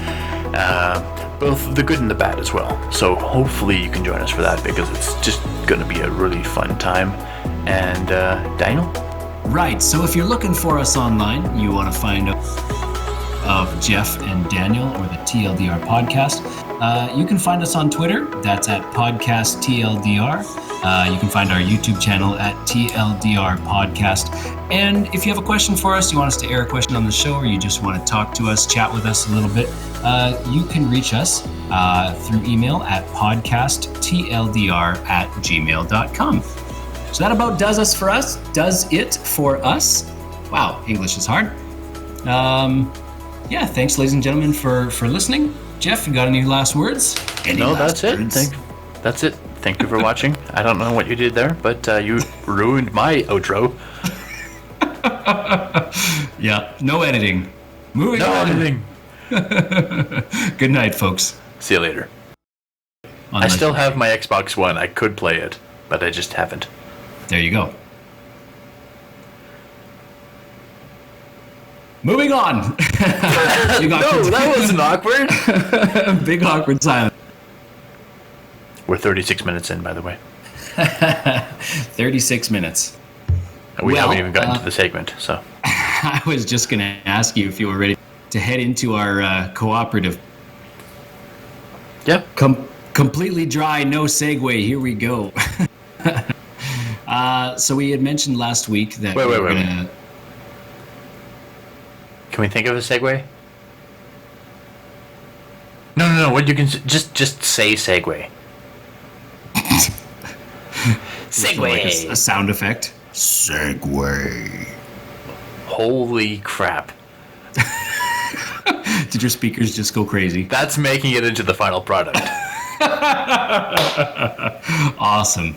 both the good and the bad as well. So hopefully you can join us for that, because it's just going to be a really fun time. And Daniel? Right, so if you're looking for us online, you want to find out of Jeff and Daniel, or the TLDR podcast, you can find us on Twitter. That's at podcast TLDR. You can find our YouTube channel at TLDR podcast. And if you have a question for us, you want us to air a question on the show, or you just want to talk to us, chat with us a little bit, you can reach us through email at podcasttldr@gmail.com. So that about does it for us. Wow, English is hard. Yeah, thanks, ladies and gentlemen, for listening. Jeff, you got any last words? That's it. That's it. Thank you for watching. I don't know what you did there, but you ruined my outro. Yeah, no editing. Moving on. Editing. Good night, folks. See you later. I still have my Xbox One. I could play it, but I just haven't. There you go. Moving on. No, that wasn't awkward. Big awkward silence. We're 36 minutes in, by the way. 36 minutes. We haven't even gotten to the segment, so. I was just going to ask you if you were ready to head into our cooperative. Yep. Completely dry, no segue. Here we go. So we had mentioned last week that we were going to... Can we think of a segue? No. What you can just say segue. Segue. Like a sound effect. Segue. Holy crap! Did your speakers just go crazy? That's making it into the final product. Awesome.